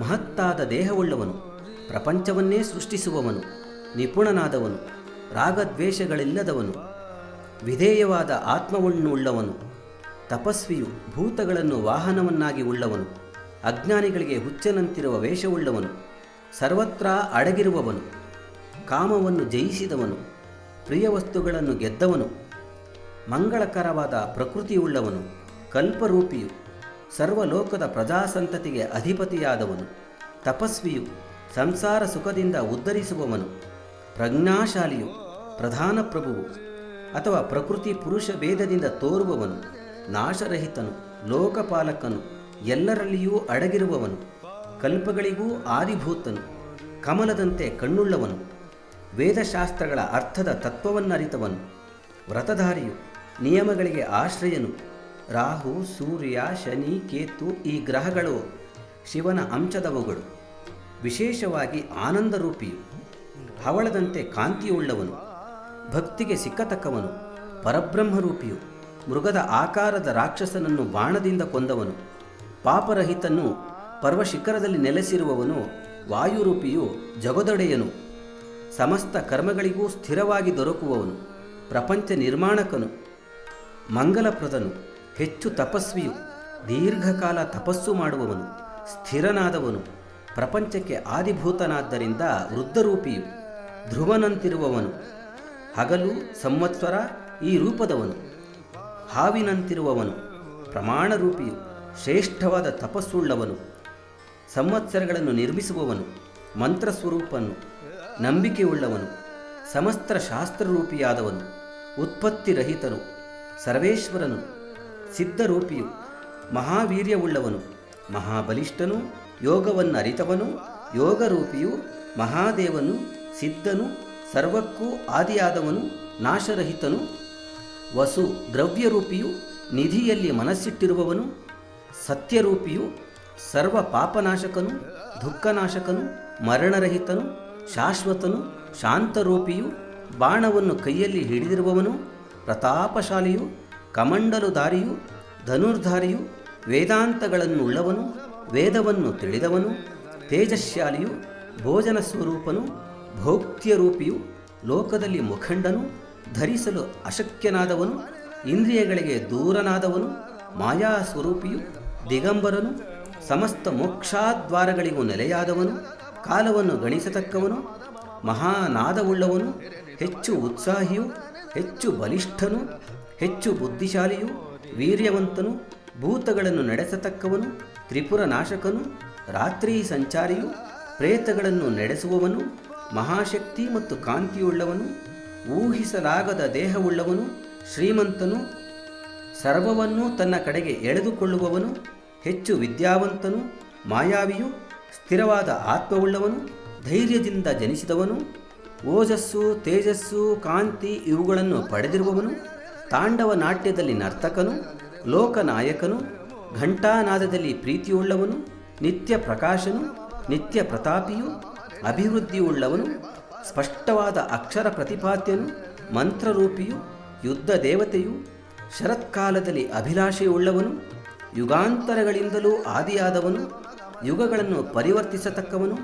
ಮಹತ್ತಾದ ದೇಹವುಳ್ಳವನು, ಪ್ರಪಂಚವನ್ನೇ ಸೃಷ್ಟಿಸುವವನು, ನಿಪುಣನಾದವನು, ರಾಗದ್ವೇಷಗಳಿಲ್ಲದವನು, ವಿಧೇಯವಾದ ಆತ್ಮವನ್ನುಳ್ಳವನು, ತಪಸ್ವಿಯು, ಭೂತಗಳನ್ನು ವಾಹನವನ್ನಾಗಿ ಉಳ್ಳವನು, ಅಜ್ಞಾನಿಗಳಿಗೆ ಹುಚ್ಚನಂತಿರುವ ವೇಷವುಳ್ಳವನು, ಸರ್ವತ್ರ ಅಡಗಿರುವವನು, ಕಾಮವನ್ನು ಜಯಿಸಿದವನು, ಪ್ರಿಯ ವಸ್ತುಗಳನ್ನು ಗೆದ್ದವನು, ಮಂಗಳಕರವಾದ ಪ್ರಕೃತಿಯುಳ್ಳವನು, ಕಲ್ಪರೂಪಿಯು, ಸರ್ವಲೋಕದ ಪ್ರಜಾಸಂತತಿಗೆ ಅಧಿಪತಿಯಾದವನು, ತಪಸ್ವಿಯು, ಸಂಸಾರ ಸುಖದಿಂದ ಉದ್ಧರಿಸುವವನು, ಪ್ರಜ್ಞಾಶಾಲಿಯು, ಪ್ರಧಾನ ಪ್ರಭುವು ಅಥವಾ ಪ್ರಕೃತಿ ಪುರುಷ ಭೇದದಿಂದ ತೋರುವವನು, ನಾಶರಹಿತನು, ಲೋಕಪಾಲಕನು, ಎಲ್ಲರಲ್ಲಿಯೂ ಅಡಗಿರುವವನು, ಕಲ್ಪಗಳಿಗೂ ಆದಿಭೂತನು, ಕಮಲದಂತೆ ಕಣ್ಣುಳ್ಳವನು, ವೇದಶಾಸ್ತ್ರಗಳ ಅರ್ಥದ ತತ್ವವನ್ನರಿತವನು, ವ್ರತಧಾರಿಯು, ನಿಯಮಗಳಿಗೆ ಆಶ್ರಯನು. ರಾಹು, ಸೂರ್ಯ, ಶನಿ, ಕೇತು ಈ ಗ್ರಹಗಳು ಶಿವನ ಅಂಶದವುಗಳು. ವಿಶೇಷವಾಗಿ ಆನಂದರೂಪಿಯು, ಹವಳದಂತೆ ಕಾಂತಿಯುಳ್ಳವನು, ಭಕ್ತಿಗೆ ಸಿಕ್ಕತಕ್ಕವನು, ಪರಬ್ರಹ್ಮರೂಪಿಯು, ಮೃಗದ ಆಕಾರದ ರಾಕ್ಷಸನನ್ನು ಬಾಣದಿಂದ ಕೊಂದವನು, ಪಾಪರಹಿತನು, ಪರ್ವಶಿಖರದಲ್ಲಿ ನೆಲೆಸಿರುವವನು, ವಾಯುರೂಪಿಯು, ಜಗದೊಡೆಯನು, ಸಮಸ್ತ ಕರ್ಮಗಳಿಗೂ ಸ್ಥಿರವಾಗಿ ದೊರಕುವವನು, ಪ್ರಪಂಚ ನಿರ್ಮಾಣಕನು, ಮಂಗಲಪ್ರದನು, ಹೆಚ್ಚು ತಪಸ್ವಿಯು, ದೀರ್ಘಕಾಲ ತಪಸ್ಸು ಮಾಡುವವನು, ಸ್ಥಿರನಾದವನು, ಪ್ರಪಂಚಕ್ಕೆ ಆದಿಭೂತನಾದ್ದರಿಂದ ವೃದ್ಧರೂಪಿಯು, ಧ್ರುವನಂತಿರುವವನು, ಹಗಲು ಸಂವತ್ಸರ ಈ ರೂಪದವನು, ಹಾವಿನಂತಿರುವವನು, ಪ್ರಮಾಣರೂಪಿಯು, ಶ್ರೇಷ್ಠವಾದ ತಪಸ್ಸುಳ್ಳವನು, ಸಂವತ್ಸರಗಳನ್ನು ನಿರ್ಮಿಸುವವನು, ಮಂತ್ರಸ್ವರೂಪನು, ನಂಬಿಕೆಯುಳ್ಳವನು, ಸಮಸ್ತ ಶಾಸ್ತ್ರರೂಪಿಯಾದವನು, ಉತ್ಪತ್ತಿರಹಿತನು, ಸರ್ವೇಶ್ವರನು, ಸಿದ್ಧರೂಪಿಯು, ಮಹಾವೀರ್ಯವುಳ್ಳವನು, ಮಹಾಬಲಿಷ್ಠನು, ಯೋಗವನ್ನರಿತವನು, ಯೋಗರೂಪಿಯು, ಮಹಾದೇವನು, ಸಿದ್ಧನು, ಸರ್ವಕ್ಕೂ ಆದಿಯಾದವನು, ನಾಶರಹಿತನು, ವಸು, ದ್ರವ್ಯರೂಪಿಯು, ನಿಧಿಯಲ್ಲಿ ಮನಸ್ಸಿಟ್ಟಿರುವವನು, ಸತ್ಯರೂಪಿಯು, ಸರ್ವ ಪಾಪನಾಶಕನು, ದುಃಖನಾಶಕನು, ಮರಣರಹಿತನು, ಶಾಶ್ವತನು, ಶಾಂತರೂಪಿಯು, ಬಾಣವನ್ನು ಕೈಯಲ್ಲಿ ಹಿಡಿದಿರುವವನು, ಪ್ರತಾಪಶಾಲಿಯು, ಕಮಂಡಲುಧಾರಿಯು, ಧನುರ್ಧಾರಿಯು, ವೇದಾಂತಗಳನ್ನುಳ್ಳವನು, ವೇದವನ್ನು ತಿಳಿದವನು, ತೇಜಸ್ಶಾಲಿಯು, ಭೋಜನ ಸ್ವರೂಪನು, ಭೋಕ್ತ್ಯರೂಪಿಯು, ಲೋಕದಲ್ಲಿ ಮುಖಂಡನು, ಧರಿಸಲು ಅಶಕ್ಯನಾದವನು, ಇಂದ್ರಿಯಗಳಿಗೆ ದೂರನಾದವನು, ಮಾಯಾ ಸ್ವರೂಪಿಯು, ದಿಗಂಬರನು, ಸಮಸ್ತ ಮೋಕ್ಷಾದ್ವಾರಗಳಿಗೂ ನೆಲೆಯಾದವನು, ಕಾಲವನ್ನು ಗಣಿಸತಕ್ಕವನು, ಮಹಾನಾದವುಳ್ಳವನು, ಹೆಚ್ಚು ಉತ್ಸಾಹಿಯು, ಹೆಚ್ಚು ಬಲಿಷ್ಠನು, ಹೆಚ್ಚು ಬುದ್ಧಿಶಾಲಿಯು, ವೀರ್ಯವಂತನು, ಭೂತಗಳನ್ನು ನಡೆಸತಕ್ಕವನು, ತ್ರಿಪುರ ನಾಶಕನು, ರಾತ್ರಿ ಸಂಚಾರಿಯು, ಪ್ರೇತಗಳನ್ನು ನಡೆಸುವವನು, ಮಹಾಶಕ್ತಿ ಮತ್ತು ಕಾಂತಿಯುಳ್ಳವನು, ಊಹಿಸಲಾಗದ ದೇಹವುಳ್ಳವನು, ಶ್ರೀಮಂತನು, ಸರ್ವವನ್ನೂ ತನ್ನ ಕಡೆಗೆ ಎಳೆದುಕೊಳ್ಳುವವನು, ಹೆಚ್ಚು ವಿದ್ಯಾವಂತನು, ಮಾಯಾವಿಯು, ಸ್ಥಿರವಾದ ಆತ್ಮವುಳ್ಳವನು, ಧೈರ್ಯದಿಂದ ಜನಿಸಿದವನು, ಓಜಸ್ಸು, ತೇಜಸ್ಸು, ಕಾಂತಿ ಇವುಗಳನ್ನು ಪಡೆದಿರುವವನು, ತಾಂಡವ ನಾಟ್ಯದಲ್ಲಿ ನರ್ತಕನು, ಲೋಕನಾಯಕನು, ಘಂಟಾನಾದದಲ್ಲಿ ಪ್ರೀತಿಯುಳ್ಳವನು, ನಿತ್ಯ ಪ್ರಕಾಶನು, ನಿತ್ಯ ಪ್ರತಾಪಿಯು, ಅಭಿವೃದ್ಧಿಯುಳ್ಳವನು, ಸ್ಪಷ್ಟವಾದ ಅಕ್ಷರ ಪ್ರತಿಪಾದ್ಯನು, ಮಂತ್ರರೂಪಿಯು, ಯುದ್ಧ ದೇವತೆಯು, ಶರತ್ಕಾಲದಲ್ಲಿ ಅಭಿಲಾಷೆಯುಳ್ಳವನು, ಯುಗಾಂತರಗಳಿಂದಲೂ ಆದಿಯಾದವನು, ಯುಗಗಳನ್ನು ಪರಿವರ್ತಿಸತಕ್ಕವನು,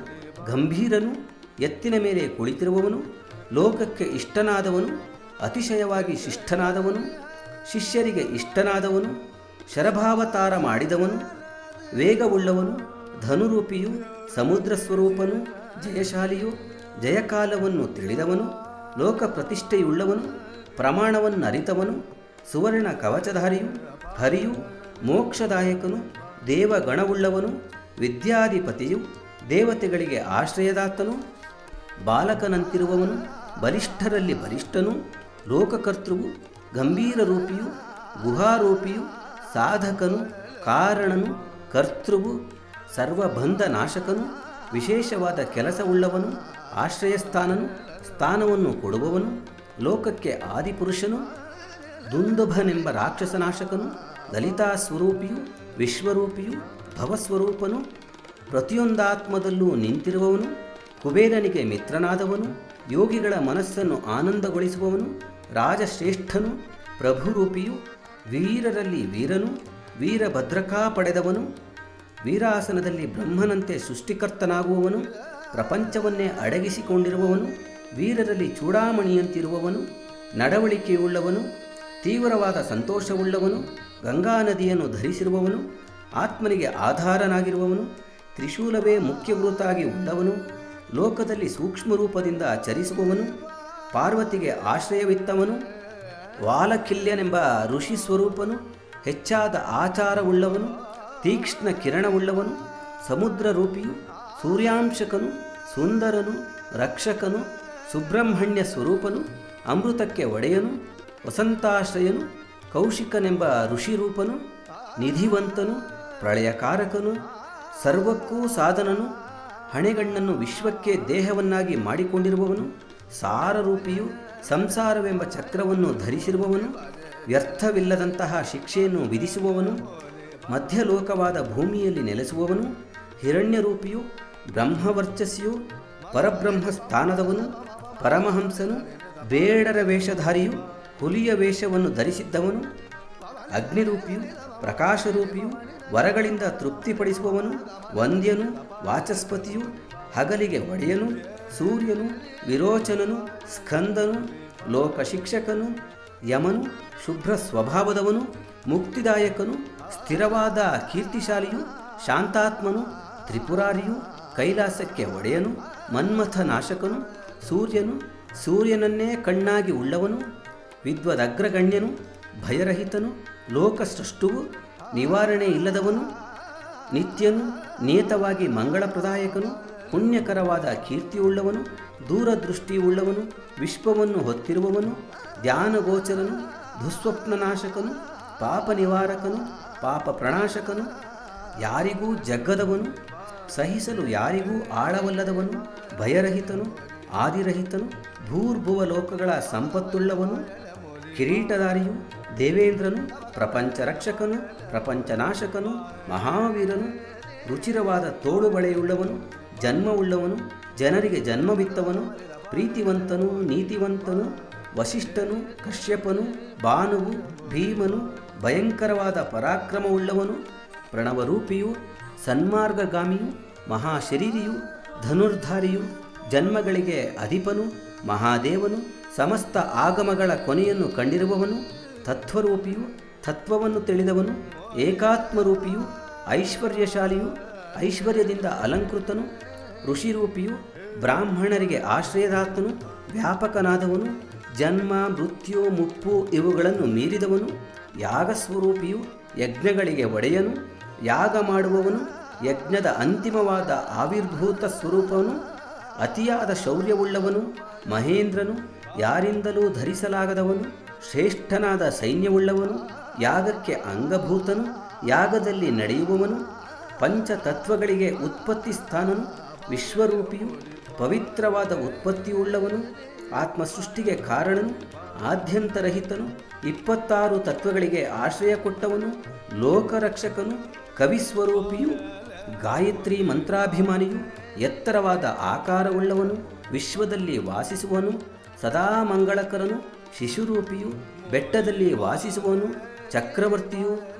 ಗಂಭೀರನು, ಎತ್ತಿನ ಮೇಲೆ ಕುಳಿತಿರುವವನು, ಲೋಕಕ್ಕೆ ಇಷ್ಟನಾದವನು, ಅತಿಶಯವಾಗಿ ಶಿಷ್ಟನಾದವನು, ಶಿಷ್ಯರಿಗೆ ಇಷ್ಟನಾದವನು, ಶರಭಾವತಾರ ಮಾಡಿದವನು, ವೇಗವುಳ್ಳವನು, ಧನುರೂಪಿಯು, ಸಮುದ್ರ ಸ್ವರೂಪನು, ಜಯಶಾಲಿಯು, ಜಯಕಾಲವನ್ನು ತಿಳಿದವನು, ಲೋಕ ಪ್ರತಿಷ್ಠೆಯುಳ್ಳವನು, ಪ್ರಮಾಣವನ್ನರಿತವನು, ಸುವರ್ಣ ಕವಚಧಾರಿಯು, ಹರಿಯು, ಮೋಕ್ಷದಾಯಕನು, ದೇವಗಣವುಳ್ಳವನು, ವಿದ್ಯಾಧಿಪತಿಯು, ದೇವತೆಗಳಿಗೆ ಆಶ್ರಯದಾತನು, ಬಾಲಕನಂತಿರುವವನು, ಬಲಿಷ್ಠರಲ್ಲಿ ಬಲಿಷ್ಠನು, ಲೋಕಕರ್ತೃವು, ಗಂಭೀರ ರೂಪಿಯು, ಗುಹಾರೂಪಿಯು, ಸಾಧಕನು, ಕಾರಣನು, ಕರ್ತೃವು, ಸರ್ವಬಂಧ ನಾಶಕನು, ವಿಶೇಷವಾದ ಕೆಲಸವುಳ್ಳವನು, ಆಶ್ರಯಸ್ಥಾನನು, ಸ್ಥಾನವನ್ನು ಕೊಡುವವನು, ಲೋಕಕ್ಕೆ ಆದಿಪುರುಷನು, ದುಂದುಭನೆಂಬ ರಾಕ್ಷಸನಾಶಕನು, ಲಲಿತಾ ಸ್ವರೂಪಿಯು, ವಿಶ್ವರೂಪಿಯು, ಭವಸ್ವರೂಪನು, ಪ್ರತಿಯೊಂದಾತ್ಮದಲ್ಲೂ ನಿಂತಿರುವವನು, ಕುಬೇರನಿಗೆ ಮಿತ್ರನಾದವನು, ಯೋಗಿಗಳ ಮನಸ್ಸನ್ನು ಆನಂದಗೊಳಿಸುವವನು, ರಾಜಶ್ರೇಷ್ಠನು, ಪ್ರಭುರೂಪಿಯು, ವೀರರಲ್ಲಿ ವೀರನು, ವೀರಭದ್ರಕಾ ಪಡೆದವನು, ವೀರಾಸನದಲ್ಲಿ ಬ್ರಹ್ಮನಂತೆ ಸೃಷ್ಟಿಕರ್ತನಾಗುವವನು, ಪ್ರಪಂಚವನ್ನೇ ಅಡಗಿಸಿಕೊಂಡಿರುವವನು, ವೀರರಲ್ಲಿ ಚೂಡಾಮಣಿಯಂತಿರುವವನು, ನಡವಳಿಕೆಯುಳ್ಳವನು, ತೀವ್ರವಾದ ಸಂತೋಷವುಳ್ಳವನು, ಗಂಗಾ ನದಿಯನ್ನು ಧರಿಸಿರುವವನು, ಆತ್ಮನಿಗೆ ಆಧಾರನಾಗಿರುವವನು, ತ್ರಿಶೂಲವೇ ಮುಖ್ಯವೃತ್ತಾಗಿ ಉಳ್ಳವನು, ಲೋಕದಲ್ಲಿ ಸೂಕ್ಷ್ಮ ರೂಪದಿಂದ ಚರಿಸುವವನು, ಪಾರ್ವತಿಗೆ ಆಶ್ರಯವಿತ್ತವನು, ವಾಲಕಿಲ್ಯನೆಂಬ ಋಷಿ ಸ್ವರೂಪನು, ಹೆಚ್ಚಾದ ಆಚಾರವುಳ್ಳವನು, ತೀಕ್ಷ್ಣ ಕಿರಣವುಳ್ಳವನು, ಸಮುದ್ರ ರೂಪಿಯು, ಸೂರ್ಯಾಂಶಕನು, ಸುಂದರನು, ರಕ್ಷಕನು, ಸುಬ್ರಹ್ಮಣ್ಯ ಸ್ವರೂಪನು, ಅಮೃತಕ್ಕೆ ಒಡೆಯನು, ವಸಂತಾಶ್ರಯನು, ಕೌಶಿಕನೆಂಬ ಋಷಿರೂಪನು, ನಿಧಿವಂತನು, ಪ್ರಳಯಕಾರಕನು, ಸರ್ವಕ್ಕೂ ಸಾಧನನು, ಹಣೆಗಣ್ಣನ್ನು ವಿಶ್ವಕ್ಕೆ ದೇಹವನ್ನಾಗಿ ಮಾಡಿಕೊಂಡಿರುವವನು, ಸಾರರೂಪಿಯು, ಸಂಸಾರವೆಂಬ ಚಕ್ರವನ್ನು ಧರಿಸಿರುವವನು, ವ್ಯರ್ಥವಿಲ್ಲದಂತಹ ಶಿಕ್ಷೆಯನ್ನು ವಿಧಿಸುವವನು, ಮಧ್ಯಲೋಕವಾದ ಭೂಮಿಯಲ್ಲಿ ನೆಲೆಸುವವನು, ಹಿರಣ್ಯರೂಪಿಯು, ಬ್ರಹ್ಮವರ್ಚಸ್ಸಿಯು, ಪರಬ್ರಹ್ಮ ಸ್ಥಾನದವನು, ಪರಮಹಂಸನು, ಬೇಡರ ವೇಷಧಾರಿಯು, ಹುಲಿಯ ವೇಷವನ್ನು ಧರಿಸಿದ್ದವನು, ಅಗ್ನಿರೂಪಿಯು, ಪ್ರಕಾಶರೂಪಿಯು, ವರಗಳಿಂದ ತೃಪ್ತಿಪಡಿಸುವವನು, ವಂದ್ಯನು, ವಾಚಸ್ಪತಿಯು, ಹಗಲಿಗೆ ಒಡೆಯನು, ಸೂರ್ಯನು, ವಿರೋಚನನು, ಸ್ಕಂದನು, ಲೋಕಶಿಕ್ಷಕನು, ಯಮನು, ಶುಭ್ರ ಸ್ವಭಾವದವನು, ಮುಕ್ತಿದಾಯಕನು, ಸ್ಥಿರವಾದ ಕೀರ್ತಿಶಾಲಿಯು, ಶಾಂತಾತ್ಮನು, ತ್ರಿಪುರಾರಿಯು, ಕೈಲಾಸಕ್ಕೆ ಒಡೆಯನು, ಮನ್ಮಥ ನಾಶಕನು, ಸೂರ್ಯನು, ಸೂರ್ಯನನ್ನೇ ಕಣ್ಣಾಗಿ ಉಳ್ಳವನು, ವಿದ್ವದಗ್ರಗಣ್ಯನು, ಭಯರಹಿತನು, ಲೋಕಸೃಷ್ಟುವು, ನಿವಾರಣೆ ಇಲ್ಲದವನು, ನಿತ್ಯನು, ನಿಯತವಾಗಿ ಮಂಗಳಪ್ರದಾಯಕನು, ಪುಣ್ಯಕರವಾದ ಕೀರ್ತಿಯುಳ್ಳವನು, ದೂರದೃಷ್ಟಿಯುಳ್ಳವನು, ವಿಶ್ವವನ್ನು ಹೊತ್ತಿರುವವನು, ಧ್ಯಾನಗೋಚರನು, ದುಸ್ವಪ್ನನಾಶಕನು, ಪಾಪ ನಿವಾರಕನು, ಪಾಪ ಪ್ರಣಾಶಕನು, ಯಾರಿಗೂ ಜಗ್ಗದವನು, ಸಹಿಸಲು ಯಾರಿಗೂ ಆಳವಲ್ಲದವನು, ಭಯರಹಿತನು, ಆದಿರಹಿತನು, ಭೂರ್ಭುವ ಲೋಕಗಳ ಸಂಪತ್ತುಳ್ಳವನು, ಕಿರೀಟಧಾರಿಯು, ದೇವೇಂದ್ರನು, ಪ್ರಪಂಚ ರಕ್ಷಕನು, ಪ್ರಪಂಚನಾಶಕನು, ಮಹಾವೀರನು, ರುಚಿರವಾದ ತೋಳುಬಳೆಯುಳ್ಳವನು, ಜನ್ಮವುಳ್ಳವನು, ಜನರಿಗೆ ಜನ್ಮವಿತ್ತವನು, ಪ್ರೀತಿವಂತನು, ನೀತಿವಂತನು, ವಸಿಷ್ಠನು, ಕಶ್ಯಪನು, ಭಾನುವು, ಭೀಮನು, ಭಯಂಕರವಾದ ಪರಾಕ್ರಮವುಳ್ಳವನು, ಪ್ರಣವರೂಪಿಯು, ಸನ್ಮಾರ್ಗಗಾಮಿಯು, ಮಹಾಶರೀರಿಯು, ಧನುರ್ಧಾರಿಯು, ಜನ್ಮಗಳಿಗೆ ಅಧಿಪನು, ಮಹಾದೇವನು, ಸಮಸ್ತ ಆಗಮಗಳ ಕೊನೆಯನ್ನು ಕಂಡಿರುವವನು, ತತ್ವರೂಪಿಯು, ತತ್ವವನ್ನು ತಿಳಿದವನು, ಏಕಾತ್ಮರೂಪಿಯು, ಐಶ್ವರ್ಯಶಾಲಿಯು, ಐಶ್ವರ್ಯದಿಂದ ಅಲಂಕೃತನು, ಋಷಿರೂಪಿಯು, ಬ್ರಾಹ್ಮಣರಿಗೆ ಆಶ್ರಯದಾತನು, ವ್ಯಾಪಕನಾದವನು, ಜನ್ಮ ಮೃತ್ಯು ಮುಪ್ಪು ಇವುಗಳನ್ನು ಮೀರಿದವನು, ಯಾಗಸ್ವರೂಪಿಯು, ಯಜ್ಞಗಳಿಗೆ ಒಡೆಯನು, ಯಾಗ ಮಾಡುವವನು, ಯಜ್ಞದ ಅಂತಿಮವಾದ ಆವಿರ್ಭೂತ ಸ್ವರೂಪವನು, ಅತಿಯಾದ ಶೌರ್ಯವುಳ್ಳವನು, ಮಹೇಂದ್ರನು, ಯಾರಿಂದಲೂ ಧರಿಸಲಾಗದವನು, ಶ್ರೇಷ್ಠನಾದ ಸೈನ್ಯವುಳ್ಳವನು, ಯಾಗಕ್ಕೆ ಅಂಗಭೂತನು, ಯಾಗದಲ್ಲಿ ನಡೆಯುವವನು, ಪಂಚತತ್ವಗಳಿಗೆ ಉತ್ಪತ್ತಿ ಸ್ಥಾನನು, ವಿಶ್ವರೂಪಿಯು, ಪವಿತ್ರವಾದ ಉತ್ಪತ್ತಿಯುಳ್ಳವನು, ಆತ್ಮಸೃಷ್ಟಿಗೆ ಕಾರಣನು, ಆದ್ಯಂತರಹಿತನು, 26 ತತ್ವಗಳಿಗೆ ಆಶ್ರಯ ಕೊಟ್ಟವನು, ಲೋಕರಕ್ಷಕನು, ಕವಿಸ್ವರೂಪಿಯು, ಗಾಯತ್ರಿ ಮಂತ್ರಾಭಿಮಾನಿಯು, ಎತ್ತರವಾದ ಆಕಾರವುಳ್ಳವನು, ವಿಶ್ವದಲ್ಲಿ ವಾಸಿಸುವನು, ಸದಾ ಮಂಗಳಕರನು, ಶಿಶುರೂಪಿಯು, ಬೆಟ್ಟದಲ್ಲಿ ವಾಸಿಸುವವನು, ಚಕ್ರವರ್ತಿಯು,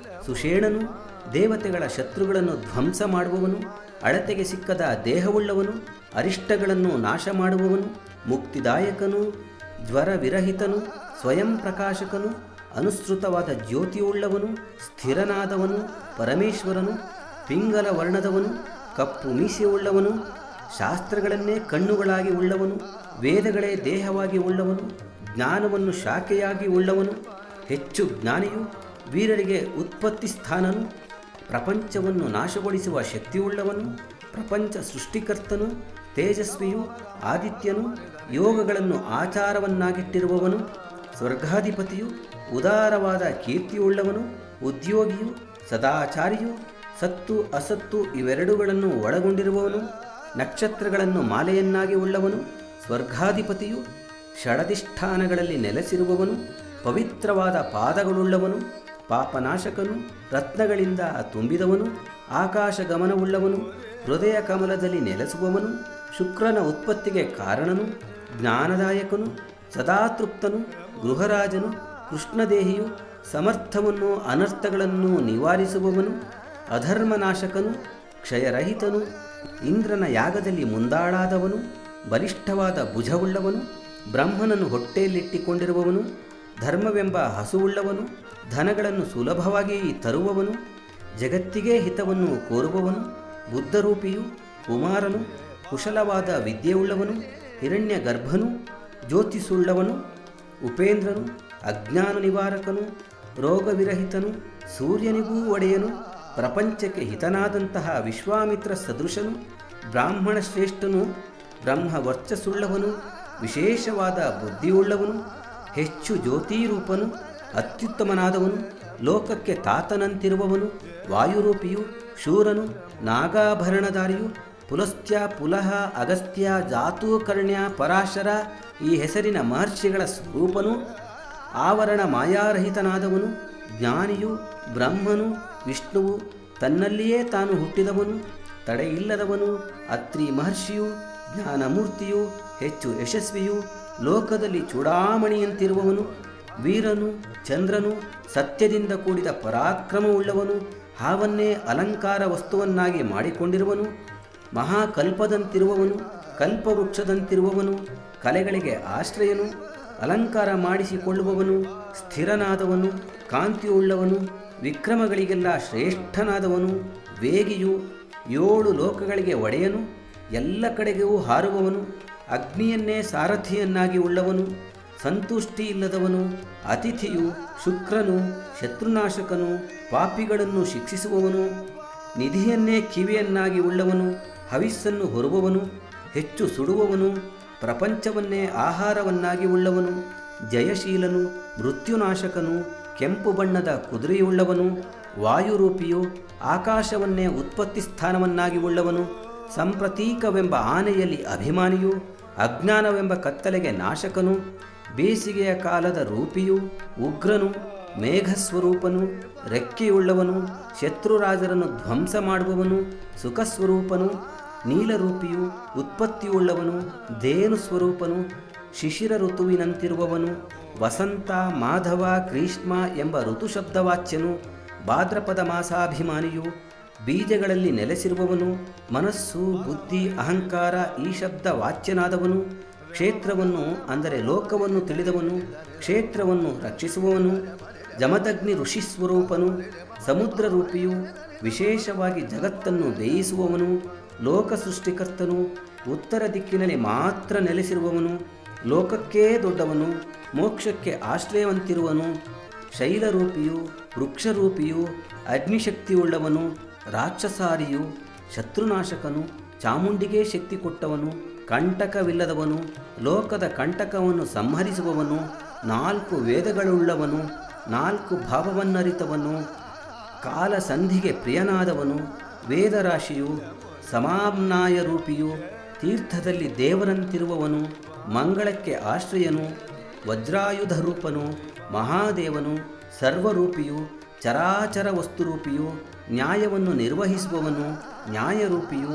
ಸುಷೇಣನು, ದೇವತೆಗಳ ಶತ್ರುಗಳನ್ನು ಧ್ವಂಸ ಮಾಡುವವನು, ಅಳತೆಗೆ ಸಿಕ್ಕದ ದೇಹವುಳ್ಳವನು, ಅರಿಷ್ಟಗಳನ್ನು ನಾಶ ಮಾಡುವವನು, ಮುಕ್ತಿದಾಯಕನು, ಜ್ವರವಿರಹಿತನು, ಸ್ವಯಂ ಪ್ರಕಾಶಕನು, ಅನುಸೃತವಾದ ಜ್ಯೋತಿಯುಳ್ಳವನು, ಸ್ಥಿರನಾದವನು, ಪರಮೇಶ್ವರನು, ಪಿಂಗಲ ವರ್ಣದವನು, ಕಪ್ಪು ಮೀಸೆಯುಳ್ಳವನು, ಶಾಸ್ತ್ರಗಳನ್ನೇ ಕಣ್ಣುಗಳಾಗಿ ಉಳ್ಳವನು, ವೇದಗಳೇ ದೇಹವಾಗಿ ಉಳ್ಳವನು, ಜ್ಞಾನವನ್ನು ಶಾಖೆಯಾಗಿ ಉಳ್ಳವನು, ಹೆಚ್ಚು ಜ್ಞಾನಿಯು, ವೀರರಿಗೆ ಉತ್ಪತ್ತಿ ಸ್ಥಾನನು, ಪ್ರಪಂಚವನ್ನು ನಾಶಗೊಳಿಸುವ ಶಕ್ತಿಯುಳ್ಳವನು, ಪ್ರಪಂಚ ಸೃಷ್ಟಿಕರ್ತನು, ತೇಜಸ್ವಿಯು, ಆದಿತ್ಯನು, ಯೋಗಗಳನ್ನು ಆಚಾರವನ್ನಾಗಿಟ್ಟಿರುವವನು, ಸ್ವರ್ಗಾಧಿಪತಿಯು, ಉದಾರವಾದ ಕೀರ್ತಿಯುಳ್ಳವನು, ಉದ್ಯೋಗಿಯು, ಸದಾಚಾರಿಯು, ಸತ್ತು ಅಸತ್ತು ಇವೆರಡುಗಳನ್ನು ಒಳಗೊಂಡಿರುವವನು, ನಕ್ಷತ್ರಗಳನ್ನು ಮಾಲೆಯನ್ನಾಗಿ ಉಳ್ಳವನು, ಸ್ವರ್ಗಾಧಿಪತಿಯು, ಷಡಧಿಷ್ಠಾನಗಳಲ್ಲಿ ನೆಲೆಸಿರುವವನು, ಪವಿತ್ರವಾದ ಪಾದಗಳುಳ್ಳವನು, ಪಾಪನಾಶಕನು, ರತ್ನಗಳಿಂದ ತುಂಬಿದವನು, ಆಕಾಶ ಗಮನವುಳ್ಳವನು, ಹೃದಯ ಕಮಲದಲ್ಲಿ ನೆಲೆಸುವವನು, ಶುಕ್ರನ ಉತ್ಪತ್ತಿಗೆ ಕಾರಣನು, ಜ್ಞಾನದಾಯಕನು, ಸದಾತೃಪ್ತನು, ಗೃಹರಾಜನು, ಕೃಷ್ಣದೇಹಿಯು, ಸಮರ್ಥವನ್ನು ಅನರ್ಥಗಳನ್ನು ನಿವಾರಿಸುವವನು, ಅಧರ್ಮನಾಶಕನು, ಕ್ಷಯರಹಿತನು, ಇಂದ್ರನ ಯಾಗದಲ್ಲಿ ಮುಂದಾಳಾದವನು, ಬಲಿಷ್ಠವಾದ ಭುಜವುಳ್ಳವನು, ಬ್ರಹ್ಮನನ್ನು ಹೊಟ್ಟೆಯಲ್ಲಿಟ್ಟಿಕೊಂಡಿರುವವನು, ಧರ್ಮವೆಂಬ ಹಸುವುಳ್ಳವನು, ಧನಗಳನ್ನು ಸುಲಭವಾಗಿ ತರುವವನು, ಜಗತ್ತಿಗೆ ಹಿತವನ್ನು ಕೋರುವವನು, ಬುದ್ಧರೂಪಿಯು, ಕುಮಾರನು, ಕುಶಲವಾದ ವಿದ್ಯೆಯುಳ್ಳವನು, ಹಿರಣ್ಯ ಗರ್ಭನು, ಜ್ಯೋತಿಸುಳ್ಳವನು, ಉಪೇಂದ್ರನು, ಅಜ್ಞಾನ ನಿವಾರಕನು, ರೋಗವಿರಹಿತನು, ಸೂರ್ಯನಿಗೂ ಒಡೆಯನು, ಪ್ರಪಂಚಕ್ಕೆ ಹಿತನಾದಂತಹ ವಿಶ್ವಾಮಿತ್ರ ಸದೃಶನು, ಬ್ರಾಹ್ಮಣ ಶ್ರೇಷ್ಠನು, ಬ್ರಹ್ಮ ವರ್ಚಸ್ಸುಳ್ಳವನು, ವಿಶೇಷವಾದ ಬುದ್ಧಿಯುಳ್ಳವನು, ಹೆಚ್ಚು ಜ್ಯೋತಿರೂಪನು, ಅತ್ಯುತ್ತಮನಾದವನು, ಲೋಕಕ್ಕೆ ತಾತನಂತಿರುವವನು, ವಾಯುರೂಪಿಯು, ಶೂರನು, ನಾಗಾಭರಣಧಾರಿಯು, ಪುಲಸ್ತ್ಯ, ಪುಲಹ, ಅಗಸ್ತ್ಯ, ಜಾತೂಕರ್ಣ್ಯ, ಪರಾಶರ ಈ ಹೆಸರಿನ ಮಹರ್ಷಿಗಳ ಸ್ವರೂಪನು, ಆವರಣ ಮಾಯಾರಹಿತನಾದವನು, ಜ್ಞಾನಿಯು, ಬ್ರಹ್ಮನು, ವಿಷ್ಣುವು, ತನ್ನಲ್ಲಿಯೇ ತಾನು ಹುಟ್ಟಿದವನು, ತಡೆಯಿಲ್ಲದವನು, ಅತ್ರಿ ಮಹರ್ಷಿಯು, ಜ್ಞಾನಮೂರ್ತಿಯು, ಹೆಚ್ಚು ಯಶಸ್ವಿಯು, ಲೋಕದಲ್ಲಿ ಚೂಡಾಮಣಿಯಂತಿರುವವನು, ವೀರನು, ಚಂದ್ರನು, ಸತ್ಯದಿಂದ ಕೂಡಿದ ಪರಾಕ್ರಮವುಳ್ಳವನು, ಹಾವನ್ನೇ ಅಲಂಕಾರ ವಸ್ತುವನ್ನಾಗಿ ಮಾಡಿಕೊಂಡಿರುವನು, ಮಹಾಕಲ್ಪದಂತಿರುವವನು, ಕಲ್ಪವೃಕ್ಷದಂತಿರುವವನು, ಕಲೆಗಳಿಗೆ ಆಶ್ರಯನು, ಅಲಂಕಾರ ಮಾಡಿಸಿಕೊಳ್ಳುವವನು, ಸ್ಥಿರನಾದವನು, ಕಾಂತಿಯುಳ್ಳವನು, ವಿಕ್ರಮಗಳಿಗೆಲ್ಲ ಶ್ರೇಷ್ಠನಾದವನು, ವೇಗಿಯು, 7 ಲೋಕಗಳಿಗೆ ಒಡೆಯನು, ಎಲ್ಲ ಕಡೆಗೂ ಹಾರುವವನು, ಅಗ್ನಿಯನ್ನೇ ಸಾರಥಿಯನ್ನಾಗಿ ಉಳ್ಳವನು, ಸಂತುಷ್ಟಿ ಇಲ್ಲದವನು, ಅತಿಥಿಯು, ಶುಕ್ರನು, ಶತ್ರುನಾಶಕನು, ಪಾಪಿಗಳನ್ನು ಶಿಕ್ಷಿಸುವವನು, ನಿಧಿಯನ್ನೇ ಕಿವಿಯನ್ನಾಗಿ ಉಳ್ಳವನು, ಹವಿಸ್ಸನ್ನು ಹೊರುವವನು, ಹೆಚ್ಚು ಸುಡುವವನು, ಪ್ರಪಂಚವನ್ನೇ ಆಹಾರವನ್ನಾಗಿ ಉಳ್ಳವನು, ಜಯಶೀಲನು, ಮೃತ್ಯುನಾಶಕನು, ಕೆಂಪು ಬಣ್ಣದ ಕುದುರೆಯುಳ್ಳವನು, ವಾಯುರೂಪಿಯು, ಆಕಾಶವನ್ನೇ ಉತ್ಪತ್ತಿ ಸ್ಥಾನವನ್ನಾಗಿ ಉಳ್ಳವನು, ಸಂಪ್ರತೀಕವೆಂಬ ಆನೆಯಲ್ಲಿ ಅಭಿಮಾನಿಯು, ಅಜ್ಞಾನವೆಂಬ ಕತ್ತಲೆಗೆ ನಾಶಕನು, ಬೇಸಿಗೆಯ ಕಾಲದ ರೂಪಿಯು, ಉಗ್ರನು, ಮೇಘಸ್ವರೂಪನು, ರೆಕ್ಕೆಯುಳ್ಳವನು, ಶತ್ರುರಾಜರನ್ನು ಧ್ವಂಸ ಮಾಡುವವನು, ಸುಖಸ್ವರೂಪನು, ನೀಲರೂಪಿಯು, ಉತ್ಪತ್ತಿಯುಳ್ಳವನು, ಧೇನು ಸ್ವರೂಪನು, ಶಿಶಿರ ಋತುವಿನಂತಿರುವವನು, ವಸಂತ, ಮಾಧವ, ಗ್ರೀಷ್ಮ ಎಂಬ ಋತುಶಬ್ದವಾಚ್ಯನು, ಭಾದ್ರಪದ ಮಾಸಾಭಿಮಾನಿಯು, ಬೀಜಗಳಲ್ಲಿ ನೆಲೆಸಿರುವವನು, ಮನಸ್ಸು, ಬುದ್ಧಿ, ಅಹಂಕಾರ ಈ ಶಬ್ದ ವಾಚ್ಯನಾದವನು, ಕ್ಷೇತ್ರವನ್ನು ಅಂದರೆ ಲೋಕವನ್ನು ತಿಳಿದವನು, ಕ್ಷೇತ್ರವನ್ನು ರಕ್ಷಿಸುವವನು, ಜಮದಗ್ನಿ ಋಷಿಸ್ವರೂಪನು, ಸಮುದ್ರ ರೂಪಿಯು, ವಿಶೇಷವಾಗಿ ಜಗತ್ತನ್ನು ಬೇಯಿಸುವವನು, ಲೋಕ ಸೃಷ್ಟಿಕರ್ತನು, ಉತ್ತರ ದಿಕ್ಕಿನಲ್ಲಿ ಮಾತ್ರ ನೆಲೆಸಿರುವವನು, ಲೋಕಕ್ಕೇ ದೊಡ್ಡವನು, ಮೋಕ್ಷಕ್ಕೆ ಆಶ್ರಯವಂತಿರುವನು, ಶೈಲರೂಪಿಯು, ವೃಕ್ಷರೂಪಿಯು, ಅಗ್ನಿಶಕ್ತಿಯುಳ್ಳವನು, ರಾಕ್ಷಸಾರಿಯು, ಶತ್ರುನಾಶಕನು, ಚಾಮುಂಡಿಗೆ ಶಕ್ತಿ ಕೊಟ್ಟವನು, ಕಂಟಕವಿಲ್ಲದವನು, ಲೋಕದ ಕಂಟಕವನ್ನು ಸಂಹರಿಸುವವನು, 4 ವೇದಗಳುಳ್ಳವನು, 4 ಭಾವವನ್ನರಿತವನು, ಕಾಲಸಂಧಿಗೆ ಪ್ರಿಯನಾದವನು, ವೇದರಾಶಿಯು, ಸಮಾಮ್ನಾಯ ರೂಪಿಯು, ತೀರ್ಥದಲ್ಲಿ ದೇವರಂತಿರುವವನು, ಮಂಗಳಕ್ಕೆ ಆಶ್ರಯನು, ವಜ್ರಾಯುಧ ರೂಪನು, ಮಹಾದೇವನು, ಸರ್ವರೂಪಿಯು, ಚರಾಚರ ವಸ್ತುರೂಪಿಯು, ನ್ಯಾಯವನ್ನು ನಿರ್ವಹಿಸುವವನು, ನ್ಯಾಯರೂಪಿಯು,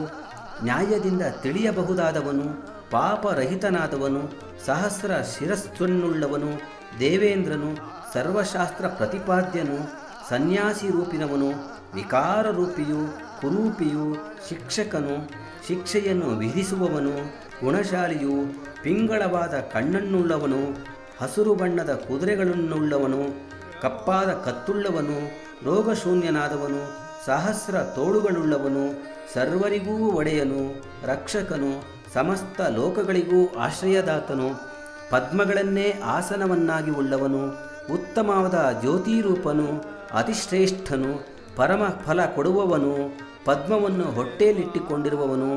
ನ್ಯಾಯದಿಂದ ತಿಳಿಯಬಹುದಾದವನು, ಪಾಪರಹಿತನಾದವನು, ಸಹಸ್ರ ಶಿರಸ್ಸನ್ನುಳ್ಳವನು, ದೇವೇಂದ್ರನು, ಸರ್ವಶಾಸ್ತ್ರ ಪ್ರತಿಪಾದ್ಯನು, ಸನ್ಯಾಸಿ ರೂಪಿನವನು, ವಿಕಾರ ರೂಪಿಯು, ಕುರೂಪಿಯು, ಶಿಕ್ಷಕನು, ಶಿಕ್ಷೆಯನ್ನು ವಿಧಿಸುವವನು, ಗುಣಶಾಲಿಯು, ಪಿಂಗಳವಾದ ಕಣ್ಣನ್ನುಳ್ಳವನು, ಹಸುರು ಬಣ್ಣದ ಕುದುರೆಗಳನ್ನುಳ್ಳವನು, ಕಪ್ಪಾದ ಕತ್ತುಳ್ಳವನು, ರೋಗಶೂನ್ಯನಾದವನು, ಸಹಸ್ರ ತೋಳುಗಳುಳ್ಳವನು, ಸರ್ವರಿಗೂ ಒಡೆಯನು, ರಕ್ಷಕನು, ಸಮಸ್ತ ಲೋಕಗಳಿಗೂ ಆಶ್ರಯದಾತನು, ಪದ್ಮಗಳನ್ನೇ ಆಸನವನ್ನಾಗಿ ಉಳ್ಳವನು, ಉತ್ತಮವಾದ ಜ್ಯೋತಿರೂಪನು, ಅತಿಶ್ರೇಷ್ಠನು, ಪರಮ ಫಲ ಕೊಡುವವನು, ಪದ್ಮವನ್ನು ಹೊಟ್ಟೆಯಲ್ಲಿಟ್ಟುಕೊಂಡಿರುವವನು,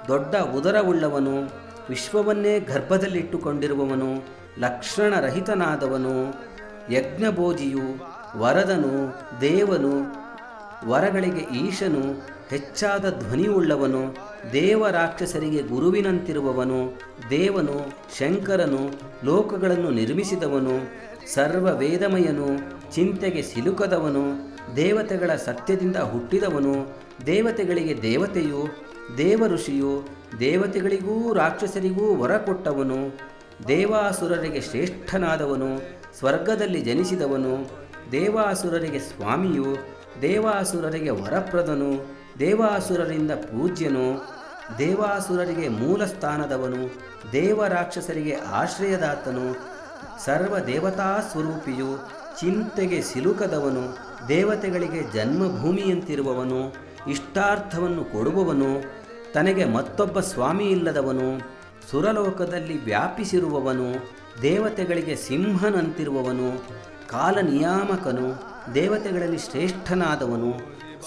ದೊಡ್ಡ ಉದರವುಳ್ಳವನು, ವಿಶ್ವವನ್ನೇ ಗರ್ಭದಲ್ಲಿಟ್ಟುಕೊಂಡಿರುವವನು, ಲಕ್ಷಣರಹಿತನಾದವನು, ಯಜ್ಞಭೋಜಿಯು, ವರದನು, ದೇವನು, ವರಗಳಿಗೆ ಈಶನು, ಹೆಚ್ಚಾದ ಧ್ವನಿಯುಳ್ಳವನು, ದೇವರಾಕ್ಷಸರಿಗೆ ಗುರುವಿನಂತಿರುವವನು, ದೇವನು, ಶಂಕರನು, ಲೋಕಗಳನ್ನು ನಿರ್ಮಿಸಿದವನು, ಸರ್ವ ವೇದಮಯನು, ಚಿಂತೆಗೆ ಸಿಲುಕದವನು, ದೇವತೆಗಳ ಸತ್ಯದಿಂದ ಹುಟ್ಟಿದವನು, ದೇವತೆಗಳಿಗೆ ದೇವತೆಯು, ದೇವಋಷಿಯು, ದೇವತೆಗಳಿಗೂ ರಾಕ್ಷಸರಿಗೂ ವರ ಕೊಟ್ಟವನು, ದೇವಾಸುರರಿಗೆ ಶ್ರೇಷ್ಠನಾದವನು, ಸ್ವರ್ಗದಲ್ಲಿ ಜನಿಸಿದವನು, ದೇವಾಸುರರಿಗೆ ಸ್ವಾಮಿಯು, ದೇವಾಸುರರಿಗೆ ವರಪ್ರದನು, ದೇವಾಸುರರಿಂದ ಪೂಜ್ಯನು, ದೇವಾಸುರರಿಗೆ ಮೂಲ ಸ್ಥಾನದವನು, ದೇವರಾಕ್ಷಸರಿಗೆ ಆಶ್ರಯದಾತನು, ಸರ್ವ ದೇವತಾ ಸ್ವರೂಪಿಯು, ಚಿಂತೆಗೆ ಸಿಲುಕದವನು, ದೇವತೆಗಳಿಗೆ ಜನ್ಮಭೂಮಿಯಂತಿರುವವನು, ಇಷ್ಟಾರ್ಥವನ್ನು ಕೊಡುವವನು, ತನಗೆ ಮತ್ತೊಬ್ಬ ಸ್ವಾಮಿ ಇಲ್ಲದವನು, ಸುರಲೋಕದಲ್ಲಿ ವ್ಯಾಪಿಸಿರುವವನು, ದೇವತೆಗಳಿಗೆ ಸಿಂಹನಂತಿರುವವನು, ಕಾಲನಿಯಾಮಕನು, ದೇವತೆಗಳಲ್ಲಿ ಶ್ರೇಷ್ಠನಾದವನು,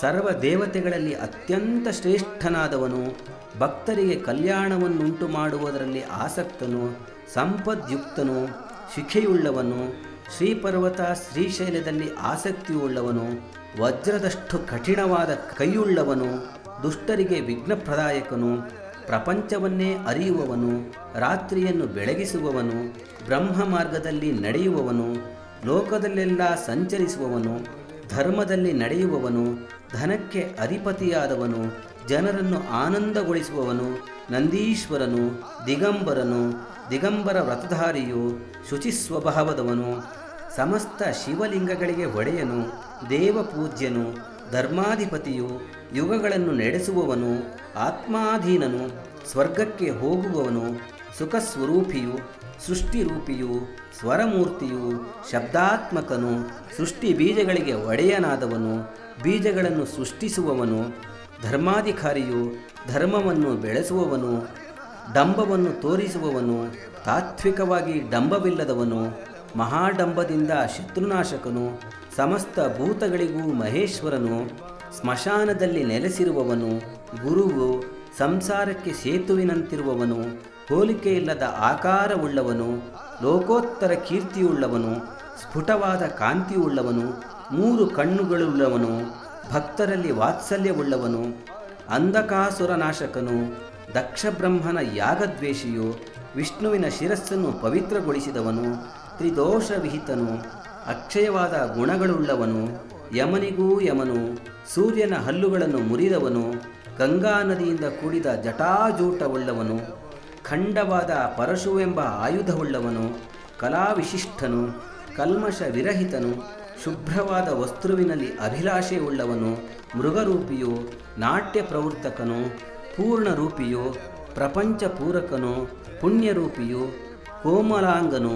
ಸರ್ವ ದೇವತೆಗಳಲ್ಲಿ ಅತ್ಯಂತ ಶ್ರೇಷ್ಠನಾದವನು, ಭಕ್ತರಿಗೆ ಕಲ್ಯಾಣವನ್ನುಂಟು ಮಾಡುವುದರಲ್ಲಿ ಆಸಕ್ತನು, ಸಂಪದ್ಯುಕ್ತನು, ಶಿಖೆಯುಳ್ಳವನು, ಶ್ರೀಪರ್ವತ ಶ್ರೀಶೈಲದಲ್ಲಿ ಆಸಕ್ತಿಯುಳ್ಳವನು, ವಜ್ರದಷ್ಟು ಕಠಿಣವಾದ ಕೈಯುಳ್ಳವನು, ದುಷ್ಟರಿಗೆ ವಿಘ್ನಪ್ರದಾಯಕನು, ಪ್ರಪಂಚವನ್ನೇ ಅರಿಯುವವನು, ರಾತ್ರಿಯನ್ನು ಬೆಳಗಿಸುವವನು, ಬ್ರಹ್ಮ ಮಾರ್ಗದಲ್ಲಿ ನಡೆಯುವವನು, ಲೋಕದಲ್ಲೆಲ್ಲ ಸಂಚರಿಸುವವನು, ಧರ್ಮದಲ್ಲಿ ನಡೆಯುವವನು, ಧನಕ್ಕೆ ಅಧಿಪತಿಯಾದವನು, ಜನರನ್ನು ಆನಂದಗೊಳಿಸುವವನು, ನಂದೀಶ್ವರನು, ದಿಗಂಬರನು, ದಿಗಂಬರ ವ್ರತಧಾರಿಯು, ಶುಚಿಸ್ವಭಾವದವನು, ಸಮಸ್ತ ಶಿವಲಿಂಗಗಳಿಗೆ ಒಡೆಯನು, ದೇವಪೂಜ್ಯನು, ಧರ್ಮಾಧಿಪತಿಯು, ಯುಗಗಳನ್ನು ನಡೆಸುವವನು, ಆತ್ಮಾಧೀನನು, ಸ್ವರ್ಗಕ್ಕೆ ಹೋಗುವವನು, ಸುಖಸ್ವರೂಪಿಯು, ಸೃಷ್ಟಿರೂಪಿಯು, ಸ್ವರಮೂರ್ತಿಯು, ಶಬ್ದಾತ್ಮಕನು, ಸೃಷ್ಟಿ ಬೀಜಗಳಿಗೆ ಒಡೆಯನಾದವನು, ಬೀಜಗಳನ್ನು ಸೃಷ್ಟಿಸುವವನು, ಧರ್ಮಾಧಿಕಾರಿಯು, ಧರ್ಮವನ್ನು ಬೆಳೆಸುವವನು, ಡಂಬವನ್ನು ತೋರಿಸುವವನು, ತಾತ್ವಿಕವಾಗಿ ಡಂಬವಿಲ್ಲದವನು, ಮಹಾಡಂಬದಿಂದ ಶತ್ರುನಾಶಕನು, ಸಮಸ್ತ ಭೂತಗಳಿಗೂ ಮಹೇಶ್ವರನು, ಸ್ಮಶಾನದಲ್ಲಿ ನೆಲೆಸಿರುವವನು, ಗುರುವು, ಸಂಸಾರಕ್ಕೆ ಸೇತುವಿನಂತಿರುವವನು, ಹೋಲಿಕೆಯಿಲ್ಲದ ಆಕಾರವುಳ್ಳವನು, ಲೋಕೋತ್ತರ ಕೀರ್ತಿಯುಳ್ಳವನು, ಸ್ಫುಟವಾದ ಕಾಂತಿಯುಳ್ಳವನು, 3 ಕಣ್ಣುಗಳುಳ್ಳವನು, ಭಕ್ತರಲ್ಲಿ ವಾತ್ಸಲ್ಯವುಳ್ಳವನು, ಅಂಧಕಾಸುರನಾಶಕನು, ದಕ್ಷಬ್ರಹ್ಮನ ಯಾಗದ್ವೇಷಿಯು, ವಿಷ್ಣುವಿನ ಶಿರಸ್ಸನ್ನು ಪವಿತ್ರಗೊಳಿಸಿದವನು, ತ್ರಿದೋಷವಿಹಿತನು, ಅಕ್ಷಯವಾದ ಗುಣಗಳುಳ್ಳವನು, ಯಮನಿಗೂ ಯಮನು, ಸೂರ್ಯನ ಹಲ್ಲುಗಳನ್ನು ಮುರಿದವನು, ಗಂಗಾ ನದಿಯಿಂದ ಕೂಡಿದ ಜಟಾಜೂಟವುಳ್ಳವನು, ಖಂಡವಾದ ಪರಶುವೆಂಬ ಆಯುಧವುಳ್ಳವನು, ಕಲಾವಿಶಿಷ್ಟನು, ಕಲ್ಮಶ ವಿರಹಿತನು, ಶುಭ್ರವಾದ ವಸ್ತುವಿನಲ್ಲಿ ಅಭಿಲಾಷೆಯುಳ್ಳವನು, ಮೃಗರೂಪಿಯು, ನಾಟ್ಯ ಪ್ರವರ್ತಕನು, ಪೂರ್ಣರೂಪಿಯು, ಪ್ರಪಂಚ ಪೂರಕನು, ಪುಣ್ಯರೂಪಿಯು, ಕೋಮಲಾಂಗನು,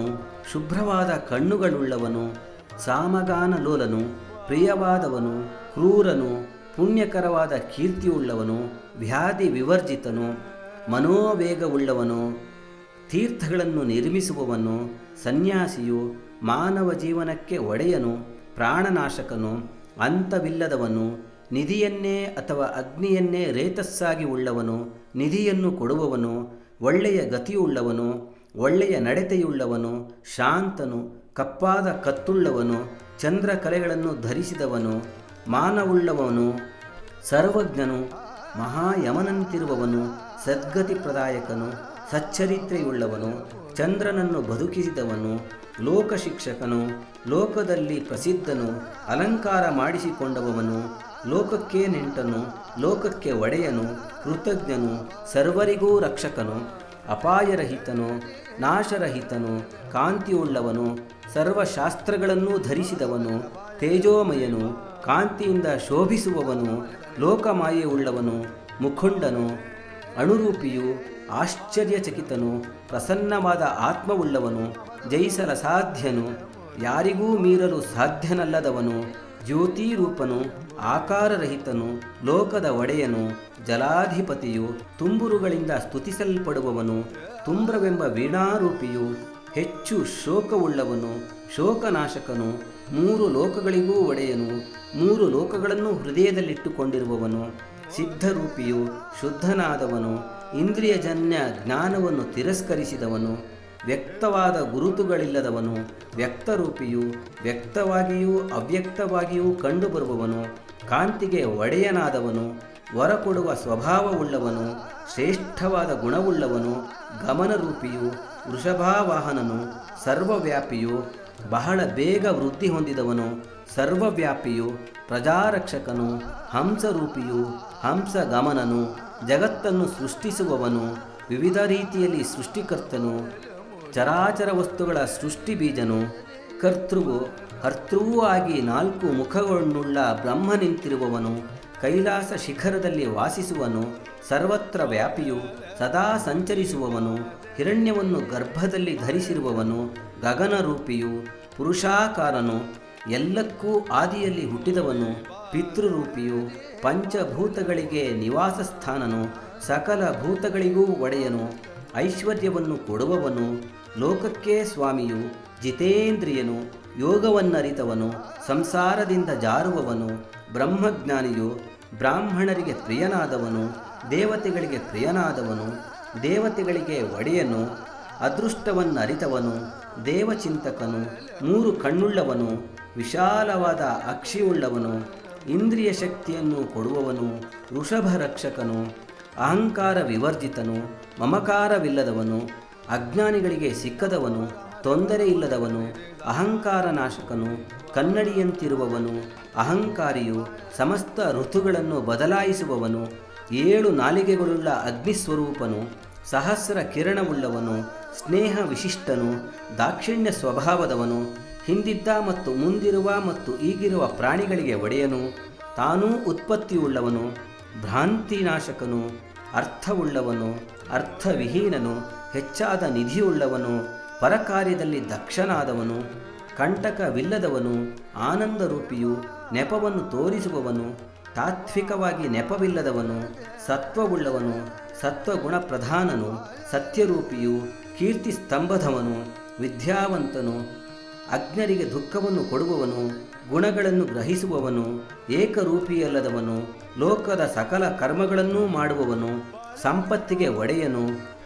ಶುಭ್ರವಾದ ಕಣ್ಣುಗಳುಳ್ಳವನು, ಸಾಮಗಾನಲೋಲನು, ಪ್ರಿಯವಾದವನು, ಕ್ರೂರನು, ಪುಣ್ಯಕರವಾದ ಕೀರ್ತಿಯುಳ್ಳವನು, ವ್ಯಾಧಿ ವಿವರ್ಜಿತನು, ಮನೋವೇಗವುಳ್ಳವನು, ತೀರ್ಥಗಳನ್ನು ನಿರ್ಮಿಸುವವನು, ಸನ್ಯಾಸಿಯು, ಮಾನವ ಜೀವನಕ್ಕೆ ಒಡೆಯನು, ಪ್ರಾಣನಾಶಕನು, ಅಂತವಿಲ್ಲದವನು, ನಿಧಿಯನ್ನೇ ಅಥವಾ ಅಗ್ನಿಯನ್ನೇ ರೇತಸ್ಸಾಗಿ ಉಳ್ಳವನು, ನಿಧಿಯನ್ನು ಕೊಡುವವನು, ಒಳ್ಳೆಯ ಗತಿಯುಳ್ಳವನು, ಒಳ್ಳೆಯ ನಡತೆಯುಳ್ಳವನು, ಶಾಂತನು, ಕಪ್ಪಾದ ಕತ್ತುಳ್ಳವನು, ಚಂದ್ರಕಲೆಗಳನ್ನು ಧರಿಸಿದವನು, ಮಾನವುಳ್ಳವನು, ಸರ್ವಜ್ಞನು, ಮಹಾಯಮನಂತಿರುವವನು, ಸದ್ಗತಿ ಪ್ರದಾಯಕನು, ಸಚ್ಚರಿತ್ರೆಯುಳ್ಳವನು, ಚಂದ್ರನನ್ನು ಬದುಕಿಸಿದವನು, ಲೋಕಶಿಕ್ಷಕನು, ಲೋಕದಲ್ಲಿ ಪ್ರಸಿದ್ಧನು, ಅಲಂಕಾರ ಮಾಡಿಸಿಕೊಂಡವನು, ಲೋಕಕ್ಕೆ ನೆಂಟನು, ಲೋಕಕ್ಕೆ ಒಡೆಯನು, ಕೃತಜ್ಞನು, ಸರ್ವರಿಗೂ ರಕ್ಷಕನು, ಅಪಾಯರಹಿತನು, ನಾಶರಹಿತನು, ಕಾಂತಿಯುಳ್ಳವನು, ಸರ್ವಶಾಸ್ತ್ರಗಳನ್ನೂ ಧರಿಸಿದವನು, ತೇಜೋಮಯನು, ಕಾಂತಿಯಿಂದ ಶೋಭಿಸುವವನು, ಲೋಕಮಾಯೆಯುಳ್ಳವನು, ಮುಖುಂಡನು, ಅಣುರೂಪಿಯು, ಆಶ್ಚರ್ಯಚಕಿತನು, ಪ್ರಸನ್ನವಾದ ಆತ್ಮವುಳ್ಳವನು, ಜಯಿಸಲಸಾಧ್ಯನು, ಯಾರಿಗೂ ಮೀರಲು ಸಾಧ್ಯನಲ್ಲದವನು, ಜ್ಯೋತಿರೂಪನು, ಆಕಾರರಹಿತನು, ಲೋಕದ ಒಡೆಯನು, ಜಲಾಧಿಪತಿಯು, ತುಂಬುರುಗಳಿಂದ ಸ್ತುತಿಸಲ್ಪಡುವವನು, ತುಂಬ್ರವೆಂಬ ವೀಣಾರೂಪಿಯು, ಹೆಚ್ಚು ಶೋಕವುಳ್ಳವನು, ಶೋಕನಾಶಕನು, 3 ಲೋಕಗಳಿಗೂ ಒಡೆಯನು, 3 ಲೋಕಗಳನ್ನು ಹೃದಯದಲ್ಲಿಟ್ಟುಕೊಂಡಿರುವವನು, ಸಿದ್ಧರೂಪಿಯು, ಶುದ್ಧನಾದವನು, ಇಂದ್ರಿಯಜನ್ಯ ಜ್ಞಾನವನ್ನು ತಿರಸ್ಕರಿಸಿದವನು, ವ್ಯಕ್ತವಾದ ಗುರುತುಗಳಿಲ್ಲದವನು, ವ್ಯಕ್ತರೂಪಿಯು, ವ್ಯಕ್ತವಾಗಿಯೂ ಅವ್ಯಕ್ತವಾಗಿಯೂ ಕಂಡುಬರುವವನು, ಕಾಂತಿಗೆ ಒಡೆಯನಾದವನು, ವರ ಕೊಡುವ ಸ್ವಭಾವವುಳ್ಳವನು, ಶ್ರೇಷ್ಠವಾದ ಗುಣವುಳ್ಳವನು, ಗಮನರೂಪಿಯು, ವೃಷಭಾವಾಹನನು, ಸರ್ವವ್ಯಾಪಿಯು, ಬಹಳ ಬೇಗ ವೃದ್ಧಿ ಹೊಂದಿದವನು, ಸರ್ವವ್ಯಾಪಿಯು, ಪ್ರಜಾರಕ್ಷಕನು, ಹಂಸರೂಪಿಯು, ಹಂಸಗಮನನು, ಜಗತ್ತನ್ನು ಸೃಷ್ಟಿಸುವವನು, ವಿವಿಧ ರೀತಿಯಲ್ಲಿ ಸೃಷ್ಟಿಕರ್ತನು, ಚರಾಚರ ವಸ್ತುಗಳ ಸೃಷ್ಟಿ ಬೀಜನು, ಕರ್ತೃವು, ಹರ್ತೃವೂ ಆಗಿ 4 ಮುಖಗಳನ್ನುಳ್ಳ ಬ್ರಹ್ಮ ನಿಂತಿರುವವನು, ಕೈಲಾಸ ಶಿಖರದಲ್ಲಿ ವಾಸಿಸುವನು, ಸರ್ವತ್ರ ವ್ಯಾಪಿಯು, ಸದಾ ಸಂಚರಿಸುವವನು, ಹಿರಣ್ಯವನ್ನು ಗರ್ಭದಲ್ಲಿ ಧರಿಸಿರುವವನು, ಗಗನರೂಪಿಯು, ಪುರುಷಾಕಾರನು, ಎಲ್ಲಕ್ಕೂ ಆದಿಯಲ್ಲಿ ಹುಟ್ಟಿದವನು, ಪಿತೃರೂಪಿಯು, ಪಂಚಭೂತಗಳಿಗೆ ನಿವಾಸ ಸ್ಥಾನನು, ಸಕಲ ಭೂತಗಳಿಗೂ ಒಡೆಯನು, ಐಶ್ವರ್ಯವನ್ನು ಕೊಡುವವನು, ಲೋಕಕ್ಕೆ ಸ್ವಾಮಿಯು, ಜಿತೇಂದ್ರಿಯನು, ಯೋಗವನ್ನರಿತವನು, ಸಂಸಾರದಿಂದ ಜಾರುವವನು, ಬ್ರಹ್ಮಜ್ಞಾನಿಯು, ಬ್ರಾಹ್ಮಣರಿಗೆ ಪ್ರಿಯನಾದವನು, ದೇವತೆಗಳಿಗೆ ಪ್ರಿಯನಾದವನು, ದೇವತೆಗಳಿಗೆ ಒಡೆಯನು, ಅದೃಷ್ಟವನ್ನರಿತವನು, ದೇವಚಿಂತಕನು, 3 ಕಣ್ಣುಳ್ಳವನು, ವಿಶಾಲವಾದ ಅಕ್ಷಿಯುಳ್ಳವನು, ಇಂದ್ರಿಯ ಶಕ್ತಿಯನ್ನು ಕೊಡುವವನು, ವೃಷಭ ರಕ್ಷಕನು, ಅಹಂಕಾರ ವಿವರ್ಜಿತನು, ಮಮಕಾರವಿಲ್ಲದವನು, ಅಜ್ಞಾನಿಗಳಿಗೆ ಸಿಕ್ಕದವನು, ತೊಂದರೆ ಇಲ್ಲದವನು, ಅಹಂಕಾರ ನಾಶಕನು, ಕನ್ನಡಿಯಂತಿರುವವನು, ಅಹಂಕಾರಿಯು, ಸಮಸ್ತ ಋತುಗಳನ್ನು ಬದಲಾಯಿಸುವವನು, 7 ನಾಲಿಗೆಗಳುಳ್ಳ ಅಗ್ನಿಸ್ವರೂಪನು, ಸಹಸ್ರ ಕಿರಣವುಳ್ಳವನು, ಸ್ನೇಹ ವಿಶಿಷ್ಟನು, ದಾಕ್ಷಿಣ್ಯ ಸ್ವಭಾವದವನು, ಹಿಂದಿದ್ದ ಮತ್ತು ಮುಂದಿರುವ ಮತ್ತು ಈಗಿರುವ ಪ್ರಾಣಿಗಳಿಗೆ ಒಡೆಯನು, ತಾನೂ ಉತ್ಪತ್ತಿಯುಳ್ಳವನು, ಭ್ರಾಂತಿನಾಶಕನು, ಅರ್ಥವುಳ್ಳವನು, ಅರ್ಥವಿಹೀನನು, ಹೆಚ್ಚಾದ ನಿಧಿಯುಳ್ಳವನು, ಪರಕಾರ್ಯದಲ್ಲಿ ದಕ್ಷನಾದವನು, ಕಂಟಕವಿಲ್ಲದವನು, ಆನಂದರೂಪಿಯು, ನೆಪವನ್ನು ತೋರಿಸುವವನು, ತಾತ್ವಿಕವಾಗಿ ನೆಪವಿಲ್ಲದವನು, ಸತ್ವವುಳ್ಳವನು, ಸತ್ವಗುಣ ಪ್ರಧಾನನು, ಸತ್ಯರೂಪಿಯು, ಕೀರ್ತಿ ಸ್ತಂಭದವನು, ವಿದ್ಯಾವಂತನು, ಅಜ್ಞರಿಗೆ ದುಃಖವನ್ನು ಕೊಡುವವನು, ಗುಣಗಳನ್ನು ಗ್ರಹಿಸುವವನು, ಏಕರೂಪಿಯಲ್ಲದವನು, ಲೋಕದ ಸಕಲ ಕರ್ಮಗಳನ್ನೂ ಮಾಡುವವನು, ಸಂಪತ್ತಿಗೆ ಒಡೆಯನು,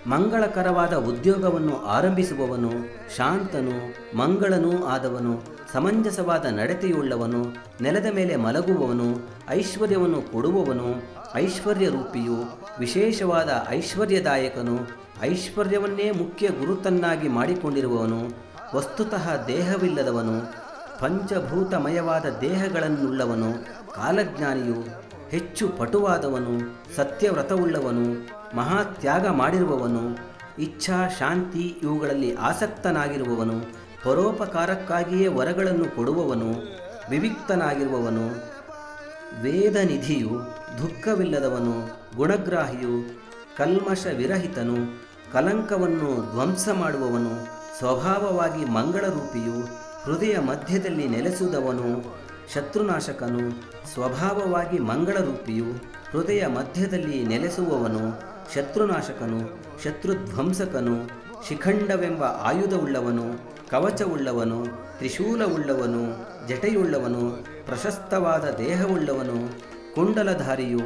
ಮಂಗಳಕರವಾದ ಉದ್ಯೋಗವನ್ನು ಆರಂಭಿಸುವವನು, ಶಾಂತನು, ಮಂಗಳನೂ ಆದವನು, ಸಮಂಜಸವಾದ ನಡತೆಯುಳ್ಳವನು, ನೆಲದ ಮೇಲೆ ಮಲಗುವವನು, ಐಶ್ವರ್ಯವನ್ನು ಕೊಡುವವನು, ಐಶ್ವರ್ಯ ರೂಪಿಯು, ವಿಶೇಷವಾದ ಐಶ್ವರ್ಯದಾಯಕನು, ಐಶ್ವರ್ಯವನ್ನೇ ಮುಖ್ಯ ಗುರುತನ್ನಾಗಿ ಮಾಡಿಕೊಂಡಿರುವವನು, ವಸ್ತುತಃ ದೇಹವಿಲ್ಲದವನು, ಪಂಚಭೂತಮಯವಾದ ದೇಹಗಳನ್ನುಳ್ಳವನು, ಕಾಲಜ್ಞಾನಿಯು, ಹೆಚ್ಚು ಪಟುವಾದವನು, ಸತ್ಯವ್ರತವುಳ್ಳವನು, ಮಹಾತ್ಯಾಗ ಮಾಡಿರುವವನು, ಇಚ್ಛಾ ಶಾಂತಿ ಇವುಗಳಲ್ಲಿ ಆಸಕ್ತನಾಗಿರುವವನು, ಪರೋಪಕಾರಕ್ಕಾಗಿಯೇ ವರಗಳನ್ನು ಕೊಡುವವನು, ವಿವಿಕ್ತನಾಗಿರುವವನು, ವೇದನಿಧಿಯು, ದುಃಖವಿಲ್ಲದವನು, ಗುಣಗ್ರಾಹಿಯು, ಕಲ್ಮಶ ವಿರಹಿತನು, ಕಲಂಕವನ್ನು ಧ್ವಂಸ ಮಾಡುವವನು, ಸ್ವಭಾವವಾಗಿ ಮಂಗಳರೂಪಿಯು, ಹೃದಯ ಮಧ್ಯದಲ್ಲಿ ನೆಲೆಸುವುದವನು, ಶತ್ರುನಾಶಕನು, ಸ್ವಭಾವವಾಗಿ ಮಂಗಳರೂಪಿಯು, ಹೃದಯ ಮಧ್ಯದಲ್ಲಿ ನೆಲೆಸುವವನು, ಶತ್ರುನಾಶಕನು, ಶತ್ರುಧ್ವಂಸಕನು, ಶಿಖಂಡವೆಂಬ ಆಯುಧವುಳ್ಳವನು, ಕವಚವುಳ್ಳವನು, ತ್ರಿಶೂಲವುಳ್ಳವನು, ಜಟೆಯುಳ್ಳವನು, ಪ್ರಶಸ್ತವಾದ ದೇಹವುಳ್ಳವನು, ಕುಂಡಲಧಾರಿಯು,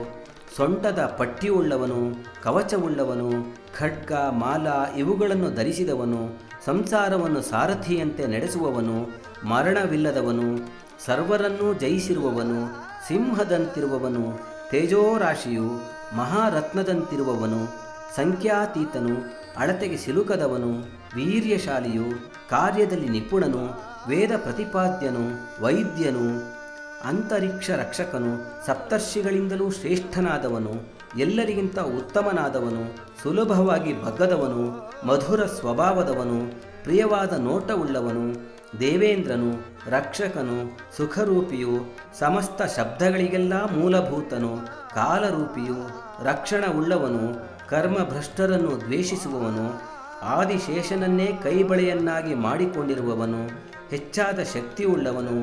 ಸೊಂಟದ ಪಟ್ಟಿಯುಳ್ಳವನು, ಕವಚವುಳ್ಳವನು, ಖಡ್ಗ ಮಾಲ ಇವುಗಳನ್ನು ಧರಿಸಿದವನು, ಸಂಸಾರವನ್ನು ಸಾರಥಿಯಂತೆ ನಡೆಸುವವನು, ಮರಣವಿಲ್ಲದವನು, ಸರ್ವರನ್ನೂ ಜಯಿಸಿರುವವನು, ಸಿಂಹದಂತಿರುವವನು, ತೇಜೋರಾಶಿಯು, ಮಹಾರತ್ನದಂತಿರುವವನು, ಸಂಖ್ಯಾತೀತನು, ಅಳತೆಗೆ ಸಿಲುಕದವನು, ವೀರ್ಯಶಾಲಿಯು, ಕಾರ್ಯದಲ್ಲಿ ನಿಪುಣನು, ವೇದ ಪ್ರತಿಪಾದ್ಯನು, ವೈದ್ಯನು, ಅಂತರಿಕ್ಷ ರಕ್ಷಕನು, ಸಪ್ತರ್ಷಿಗಳಿಂದಲೂ ಶ್ರೇಷ್ಠನಾದವನು, ಎಲ್ಲರಿಗಿಂತ ಉತ್ತಮನಾದವನು, ಸುಲಭವಾಗಿ ಬಗ್ಗದವನು, ಮಧುರ ಸ್ವಭಾವದವನು, ಪ್ರಿಯವಾದ ನೋಟವುಳ್ಳವನು, ದೇವೇಂದ್ರನು, ರಕ್ಷಕನು, ಸುಖರೂಪಿಯು, ಸಮಸ್ತ ಶಬ್ದಗಳಿಗೆಲ್ಲ ಮೂಲಭೂತನು, ಕಾಲರೂಪಿಯು, ರಕ್ಷಣವುಳ್ಳವನು, ಕರ್ಮಭ್ರಷ್ಟರನ್ನು ದ್ವೇಷಿಸುವವನು, ಆದಿಶೇಷನನ್ನೇ ಕೈಬಳೆಯನ್ನಾಗಿ ಮಾಡಿಕೊಂಡಿರುವವನು, ಹೆಚ್ಚಾದ ಶಕ್ತಿಯುಳ್ಳವನು,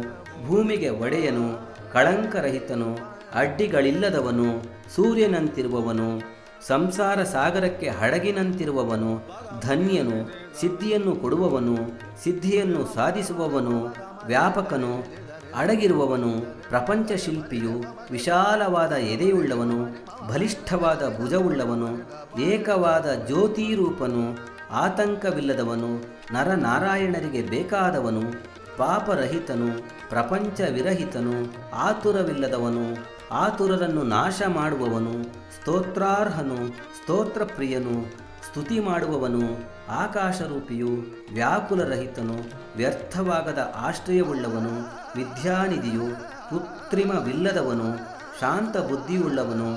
ಭೂಮಿಗೆ ಒಡೆಯನು, ಕಳಂಕರಹಿತನು, ಅಡ್ಡಿಗಳಿಲ್ಲದವನು, ಸೂರ್ಯನಂತಿರುವವನು, ಸಂಸಾರ ಸಾಗರಕ್ಕೆ ಹಡಗಿನಂತಿರುವವನು, ಧನ್ಯನು, ಸಿದ್ಧಿಯನ್ನು ಕೊಡುವವನು, ಸಿದ್ಧಿಯನ್ನು ಸಾಧಿಸುವವನು, ವ್ಯಾಪಕನು, ಅಡಗಿರುವವನು, ಪ್ರಪಂಚ ಶಿಲ್ಪಿಯು, ವಿಶಾಲವಾದ ಎದೆಯುಳ್ಳವನು, ಬಲಿಷ್ಠವಾದ ಭುಜವುಳ್ಳವನು, ಏಕವಾದ ಜ್ಯೋತಿರೂಪನು, ಆತಂಕವಿಲ್ಲದವನು, ನರನಾರಾಯಣರಿಗೆ ಬೇಕಾದವನು, ಪಾಪರಹಿತನು, ಪ್ರಪಂಚ ವಿರಹಿತನು, ಆತುರವಿಲ್ಲದವನು, ಆತುರರನ್ನು ನಾಶ ಮಾಡುವವನು, ಸ್ತೋತ್ರಾರ್ಹನು, ಸ್ತೋತ್ರಪ್ರಿಯನು, ಸ್ತುತಿ ಮಾಡುವವನು, ಆಕಾಶರೂಪಿಯು, ವ್ಯಾಕುಲರಹಿತನು, ವ್ಯರ್ಥವಾಗದ ಆಶ್ರಯವುಳ್ಳವನು, ವಿದ್ಯಾನಿಧಿಯು, ಕೃತ್ರಿಮವಿಲ್ಲದವನು, ಶಾಂತ ಬುದ್ಧಿಯುಳ್ಳವನು,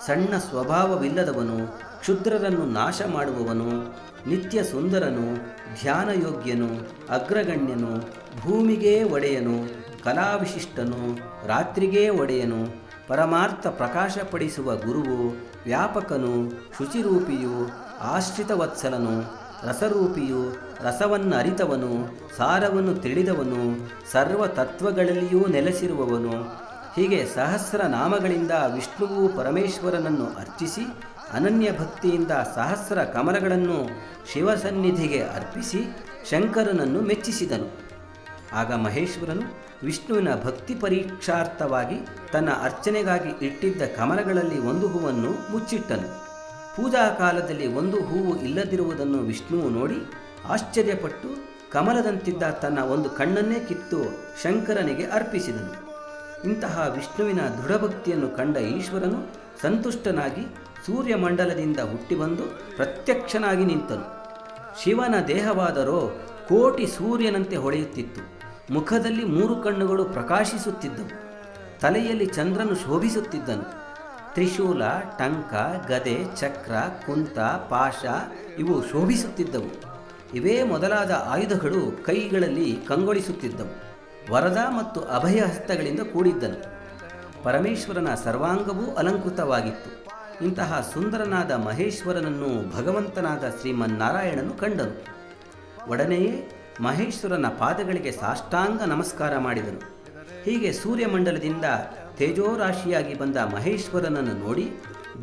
ಸಣ್ಣ ಸ್ವಭಾವವಿಲ್ಲದವನು, ಕ್ಷುದ್ರರನ್ನು ನಾಶ ಮಾಡುವವನು, ನಿತ್ಯ ಸುಂದರನು, ಧ್ಯಾನಯೋಗ್ಯನು, ಅಗ್ರಗಣ್ಯನು, ಭೂಮಿಗೇ ಒಡೆಯನು, ಕಲಾವಿಶಿಷ್ಟನು, ರಾತ್ರಿಗೇ ಒಡೆಯನು, ಪರಮಾರ್ಥ ಪ್ರಕಾಶಪಡಿಸುವ ಗುರುವು, ವ್ಯಾಪಕನು, ಶುಚಿರೂಪಿಯು, ಆಶ್ರಿತವತ್ಸಲನು, ರಸರೂಪಿಯು, ರಸವನ್ನು ಅರಿತವನು, ಸಾರವನ್ನು ತಿಳಿದವನು, ಸರ್ವ ತತ್ವಗಳಲ್ಲಿಯೂ ನೆಲೆಸಿರುವವನು. ಹೀಗೆ ಸಹಸ್ರ ನಾಮಗಳಿಂದ ವಿಷ್ಣುವು ಪರಮೇಶ್ವರನನ್ನು ಅರ್ಚಿಸಿ ಅನನ್ಯ ಭಕ್ತಿಯಿಂದ ಸಹಸ್ರ ಕಮಲಗಳನ್ನು ಶಿವಸನ್ನಿಧಿಗೆ ಅರ್ಪಿಸಿ ಶಂಕರನನ್ನು ಮೆಚ್ಚಿಸಿದನು. ಆಗ ಮಹೇಶ್ವರನು ವಿಷ್ಣುವಿನ ಭಕ್ತಿ ಪರೀಕ್ಷಾರ್ಥವಾಗಿ ತನ್ನ ಅರ್ಚನೆಗಾಗಿ ಇಟ್ಟಿದ್ದ ಕಮಲಗಳಲ್ಲಿ ಒಂದು ಹೂವನ್ನು ಮುಚ್ಚಿಟ್ಟನು. ಪೂಜಾ ಕಾಲದಲ್ಲಿ ಒಂದು ಹೂವು ಇಲ್ಲದಿರುವುದನ್ನು ವಿಷ್ಣುವು ನೋಡಿ ಆಶ್ಚರ್ಯಪಟ್ಟು ಕಮಲದಂತಿದ್ದ ತನ್ನ ಒಂದು ಕಣ್ಣನ್ನೇ ಕಿತ್ತು ಶಂಕರನಿಗೆ ಅರ್ಪಿಸಿದನು. ಇಂತಹ ವಿಷ್ಣುವಿನ ದೃಢಭಕ್ತಿಯನ್ನು ಕಂಡ ಈಶ್ವರನು ಸಂತುಷ್ಟನಾಗಿ ಸೂರ್ಯಮಂಡಲದಿಂದ ಹುಟ್ಟಿಬಂದು ಪ್ರತ್ಯಕ್ಷನಾಗಿ ನಿಂತನು. ಶಿವನ ದೇಹವಾದರೋ ಕೋಟಿ ಸೂರ್ಯನಂತೆ ಹೊಳೆಯುತ್ತಿತ್ತು. ಮುಖದಲ್ಲಿ 3 ಕಣ್ಣುಗಳು ಪ್ರಕಾಶಿಸುತ್ತಿದ್ದವು. ತಲೆಯಲ್ಲಿ ಚಂದ್ರನು ಶೋಭಿಸುತ್ತಿದ್ದನು. ತ್ರಿಶೂಲ, ಟಂಕ, ಗದೆ, ಚಕ್ರ, ಕುಂತ, ಪಾಶ ಇವು ಶೋಭಿಸುತ್ತಿದ್ದವು. ಇವೇ ಮೊದಲಾದ ಆಯುಧಗಳು ಕೈಗಳಲ್ಲಿ ಕಂಗೊಳಿಸುತ್ತಿದ್ದವು. ವರದ ಮತ್ತು ಅಭಯ ಹಸ್ತಗಳಿಂದ ಕೂಡಿದ್ದನು. ಪರಮೇಶ್ವರನ ಸರ್ವಾಂಗವೂ ಅಲಂಕೃತವಾಗಿತ್ತು. ಇಂತಹ ಸುಂದರನಾದ ಮಹೇಶ್ವರನನ್ನು ಭಗವಂತನಾದ ಶ್ರೀಮನ್ನಾರಾಯಣನು ಕಂಡನು. ಒಡನೆಯೇ ಮಹೇಶ್ವರನ ಪಾದಗಳಿಗೆ ಸಾಷ್ಟಾಂಗ ನಮಸ್ಕಾರ ಮಾಡಿದನು. ಹೀಗೆ ಸೂರ್ಯಮಂಡಲದಿಂದ ತೇಜೋರಾಶಿಯಾಗಿ ಬಂದ ಮಹೇಶ್ವರನನ್ನು ನೋಡಿ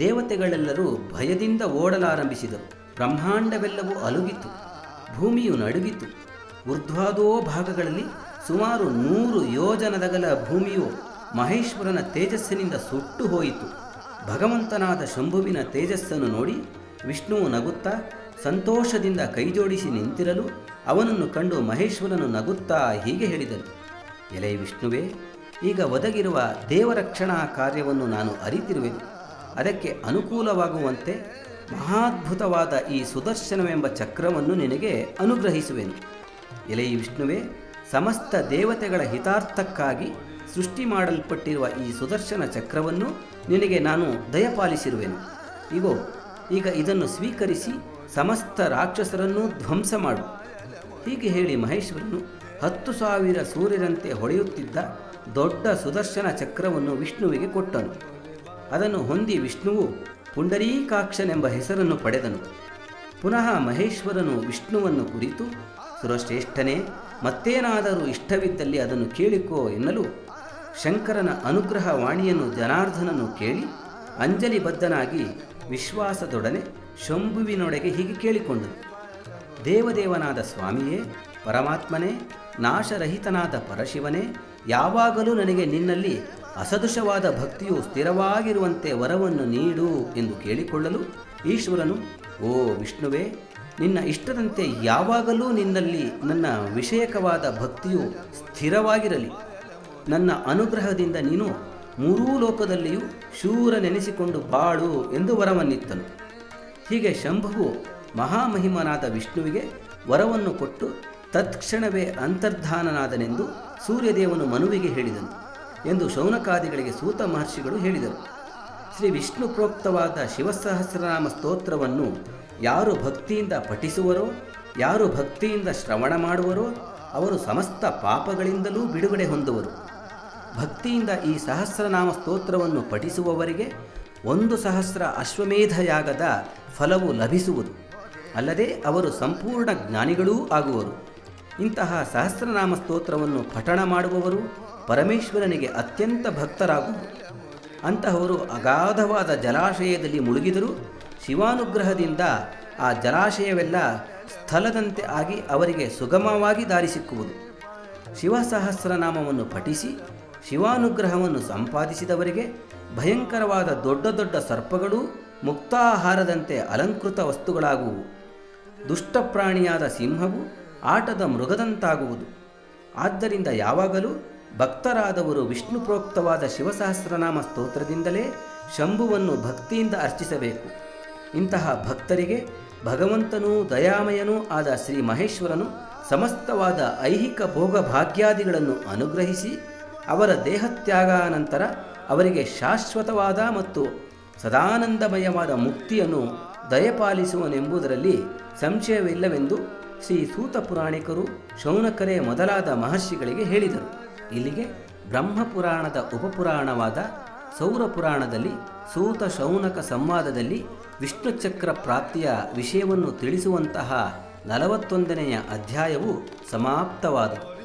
ದೇವತೆಗಳೆಲ್ಲರೂ ಭಯದಿಂದ ಓಡಲಾರಂಭಿಸಿದರು. ಬ್ರಹ್ಮಾಂಡವೆಲ್ಲವೂ ಅಲುಗಿತು, ಭೂಮಿಯು ನಡುಗಿತು. ಊರ್ಧ್ವಾದೋ ಭಾಗಗಳಲ್ಲಿ ಸುಮಾರು 100 ಯೋಜನದಗಲ ಭೂಮಿಯು ಮಹೇಶ್ವರನ ತೇಜಸ್ಸಿನಿಂದ ಸುಟ್ಟು ಹೋಯಿತು. ಭಗವಂತನಾದ ಶಂಭುವಿನ ತೇಜಸ್ಸನ್ನು ನೋಡಿ ವಿಷ್ಣುವು ನಗುತ್ತಾ ಸಂತೋಷದಿಂದ ಕೈಜೋಡಿಸಿ ನಿಂತಿರಲು ಅವನನ್ನು ಕಂಡು ಮಹೇಶ್ವರನು ನಗುತ್ತಾ ಹೀಗೆ ಹೇಳಿದನು: ಎಲೈ ವಿಷ್ಣುವೇ, ಈಗ ಒದಗಿರುವ ದೇವರಕ್ಷಣಾ ಕಾರ್ಯವನ್ನು ನಾನು ಅರಿತಿರುವೆನು. ಅದಕ್ಕೆ ಅನುಕೂಲವಾಗುವಂತೆ ಮಹಾದ್ಭುತವಾದ ಈ ಸುದರ್ಶನವೆಂಬ ಚಕ್ರವನ್ನು ನಿನಗೆ ಅನುಗ್ರಹಿಸುವೆನು. ಎಲೈ ವಿಷ್ಣುವೇ, ಸಮಸ್ತ ದೇವತೆಗಳ ಹಿತಾರ್ಥಕ್ಕಾಗಿ ಸೃಷ್ಟಿ ಮಾಡಲ್ಪಟ್ಟಿರುವ ಈ ಸುದರ್ಶನ ಚಕ್ರವನ್ನು ನಿನಗೆ ನಾನು ದಯಪಾಲಿಸಿರುವೆನು. ಈಗ ಇದನ್ನು ಸ್ವೀಕರಿಸಿ ಸಮಸ್ತ ರಾಕ್ಷಸರನ್ನೂ ಧ್ವಂಸ ಮಾಡು. ಹೀಗೆ ಹೇಳಿ ಮಹೇಶ್ವರನು 10,000 ಸೂರ್ಯರಂತೆ ಹೊಳೆಯುತ್ತಿದ್ದ ದೊಡ್ಡ ಸುದರ್ಶನ ಚಕ್ರವನ್ನು ವಿಷ್ಣುವಿಗೆ ಕೊಟ್ಟನು. ಅದನ್ನು ಹೊಂದಿ ವಿಷ್ಣುವು ಪುಂಡರೀಕಾಕ್ಷನೆಂಬ ಹೆಸರನ್ನು ಪಡೆದನು. ಪುನಃ ಮಹೇಶ್ವರನು ವಿಷ್ಣುವನ್ನು ಕುರಿತು, ಸುರಶ್ರೇಷ್ಠನೇ, ಮತ್ತೇನಾದರೂ ಇಷ್ಟವಿದ್ದಲ್ಲಿ ಅದನ್ನು ಕೇಳಿಕೋ ಎನ್ನಲು ಶಂಕರನ ಅನುಗ್ರಹ ವಾಣಿಯನ್ನು ಜನಾರ್ದನನು ಕೇಳಿ ಅಂಜಲಿಬದ್ಧನಾಗಿ ವಿಶ್ವಾಸದೊಡನೆ ಶಂಭುವಿನೊಳಗೆ ಹೀಗೆ ಕೇಳಿಕೊಂಡನು: ದೇವದೇವನಾದ ಸ್ವಾಮಿಯೇ, ಪರಮಾತ್ಮನೇ, ನಾಶರಹಿತನಾದ ಪರಶಿವನೇ, ಯಾವಾಗಲೂ ನನಗೆ ನಿನ್ನಲ್ಲಿ ಅಸದೃಶವಾದ ಭಕ್ತಿಯು ಸ್ಥಿರವಾಗಿರುವಂತೆ ವರವನ್ನು ನೀಡು ಎಂದು ಕೇಳಿಕೊಳ್ಳಲು ಈಶ್ವರನು: ಓ ವಿಷ್ಣುವೇ, ನಿನ್ನ ಇಷ್ಟದಂತೆ ಯಾವಾಗಲೂ ನಿನ್ನಲ್ಲಿ ನನ್ನ ವಿಷಯಕವಾದ ಭಕ್ತಿಯು ಸ್ಥಿರವಾಗಿರಲಿ. ನನ್ನ ಅನುಗ್ರಹದಿಂದ ನೀನು 3 ಲೋಕದಲ್ಲಿಯೂ ಶೂರನೆನಿಸಿಕೊಂಡು ಬಾಳು ಎಂದು ವರವನ್ನಿತ್ತನು. ಹೀಗೆ ಶಂಭುವು ಮಹಾಮಹಿಮನಾದ ವಿಷ್ಣುವಿಗೆ ವರವನ್ನು ಕೊಟ್ಟು ತತ್ಕ್ಷಣವೇ ಅಂತರ್ಧಾನನಾದನೆಂದು ಸೂರ್ಯದೇವನು ಮನುವಿಗೆ ಹೇಳಿದನು ಎಂದು ಶೌನಕಾದಿಗಳಿಗೆ ಸೂತ ಮಹರ್ಷಿಗಳು ಹೇಳಿದರು. ಶ್ರೀ ವಿಷ್ಣು ಪ್ರೋಕ್ತವಾದ ಶಿವಸಹಸ್ರನಾಮ ಸ್ತೋತ್ರವನ್ನು ಯಾರು ಭಕ್ತಿಯಿಂದ ಪಠಿಸುವರೋ, ಯಾರು ಭಕ್ತಿಯಿಂದ ಶ್ರವಣ ಮಾಡುವರೋ ಅವರು ಸಮಸ್ತ ಪಾಪಗಳಿಂದಲೂ ಬಿಡುಗಡೆ ಹೊಂದುವರು. ಭಕ್ತಿಯಿಂದ ಈ ಸಹಸ್ರನಾಮ ಸ್ತೋತ್ರವನ್ನು ಪಠಿಸುವವರಿಗೆ 1,000 ಅಶ್ವಮೇಧ ಯಾಗದ ಫಲವು ಲಭಿಸುವುದು. ಅಲ್ಲದೆ ಅವರು ಸಂಪೂರ್ಣ ಜ್ಞಾನಿಗಳೂ ಆಗುವರು. ಇಂತಹ ಸಹಸ್ರನಾಮ ಸ್ತೋತ್ರವನ್ನು ಪಠಣ ಮಾಡುವವರು ಪರಮೇಶ್ವರನಿಗೆ ಅತ್ಯಂತ ಭಕ್ತರಾಗುವರು. ಅಂತಹವರು ಅಗಾಧವಾದ ಜಲಾಶಯದಲ್ಲಿ ಮುಳುಗಿದರೂ ಶಿವಾನುಗ್ರಹದಿಂದ ಆ ಜಲಾಶಯವೆಲ್ಲ ಸ್ಥಳದಂತೆ ಆಗಿ ಅವರಿಗೆ ಸುಗಮವಾಗಿ ದಾರಿ ಸಿಕ್ಕುವುದು. ಶಿವಸಹಸ್ರನಾಮವನ್ನು ಪಠಿಸಿ ಶಿವಾನುಗ್ರಹವನ್ನು ಸಂಪಾದಿಸಿದವರಿಗೆ ಭಯಂಕರವಾದ ದೊಡ್ಡ ದೊಡ್ಡ ಸರ್ಪಗಳೂ ಮುಕ್ತಾಹಾರದಂತೆ ಅಲಂಕೃತ ವಸ್ತುಗಳಾಗುವು. ದುಷ್ಟಪ್ರಾಣಿಯಾದ ಸಿಂಹವು ಆಟದ ಮೃಗದಂತಾಗುವುದು. ಆದ್ದರಿಂದ ಯಾವಾಗಲೂ ಭಕ್ತರಾದವರು ವಿಷ್ಣು ಪ್ರೋಕ್ತವಾದ ಶಿವಸಹಸ್ರನಾಮ ಸ್ತೋತ್ರದಿಂದಲೇ ಶಂಭುವನ್ನು ಭಕ್ತಿಯಿಂದ ಅರ್ಚಿಸಬೇಕು. ಇಂತಹ ಭಕ್ತರಿಗೆ ಭಗವಂತನೂ ದಯಾಮಯನೂ ಆದ ಶ್ರೀ ಮಹೇಶ್ವರನು ಸಮಸ್ತವಾದ ಐಹಿಕ ಭೋಗ ಭಾಗ್ಯಾದಿಗಳನ್ನು ಅನುಗ್ರಹಿಸಿ ಅವರ ದೇಹತ್ಯಾಗಾನಂತರ ಅವರಿಗೆ ಶಾಶ್ವತವಾದ ಮತ್ತು ಸದಾನಂದಮಯವಾದ ಮುಕ್ತಿಯನ್ನು ದಯಪಾಲಿಸುವನೆಂಬುದರಲ್ಲಿ ಸಂಶಯವಿಲ್ಲವೆಂದು ಶ್ರೀ ಸೂತ ಪುರಾಣಿಕರು, ಶೌನಕರೇ ಮೊದಲಾದ ಮಹರ್ಷಿಗಳಿಗೆ ಹೇಳಿದರು. ಇಲ್ಲಿಗೆ ಬ್ರಹ್ಮಪುರಾಣದ ಉಪಪುರಾಣವಾದ ಸೌರ ಪುರಾಣದಲ್ಲಿ ಸೂತ ಶೌನಕ ಸಂವಾದದಲ್ಲಿ ವಿಷ್ಣುಚಕ್ರ ಪ್ರಾಪ್ತಿಯ ವಿಷಯವನ್ನು ತಿಳಿಸುವಂತಹ 41ನೆಯ ಅಧ್ಯಾಯವು ಸಮಾಪ್ತವಾದದು.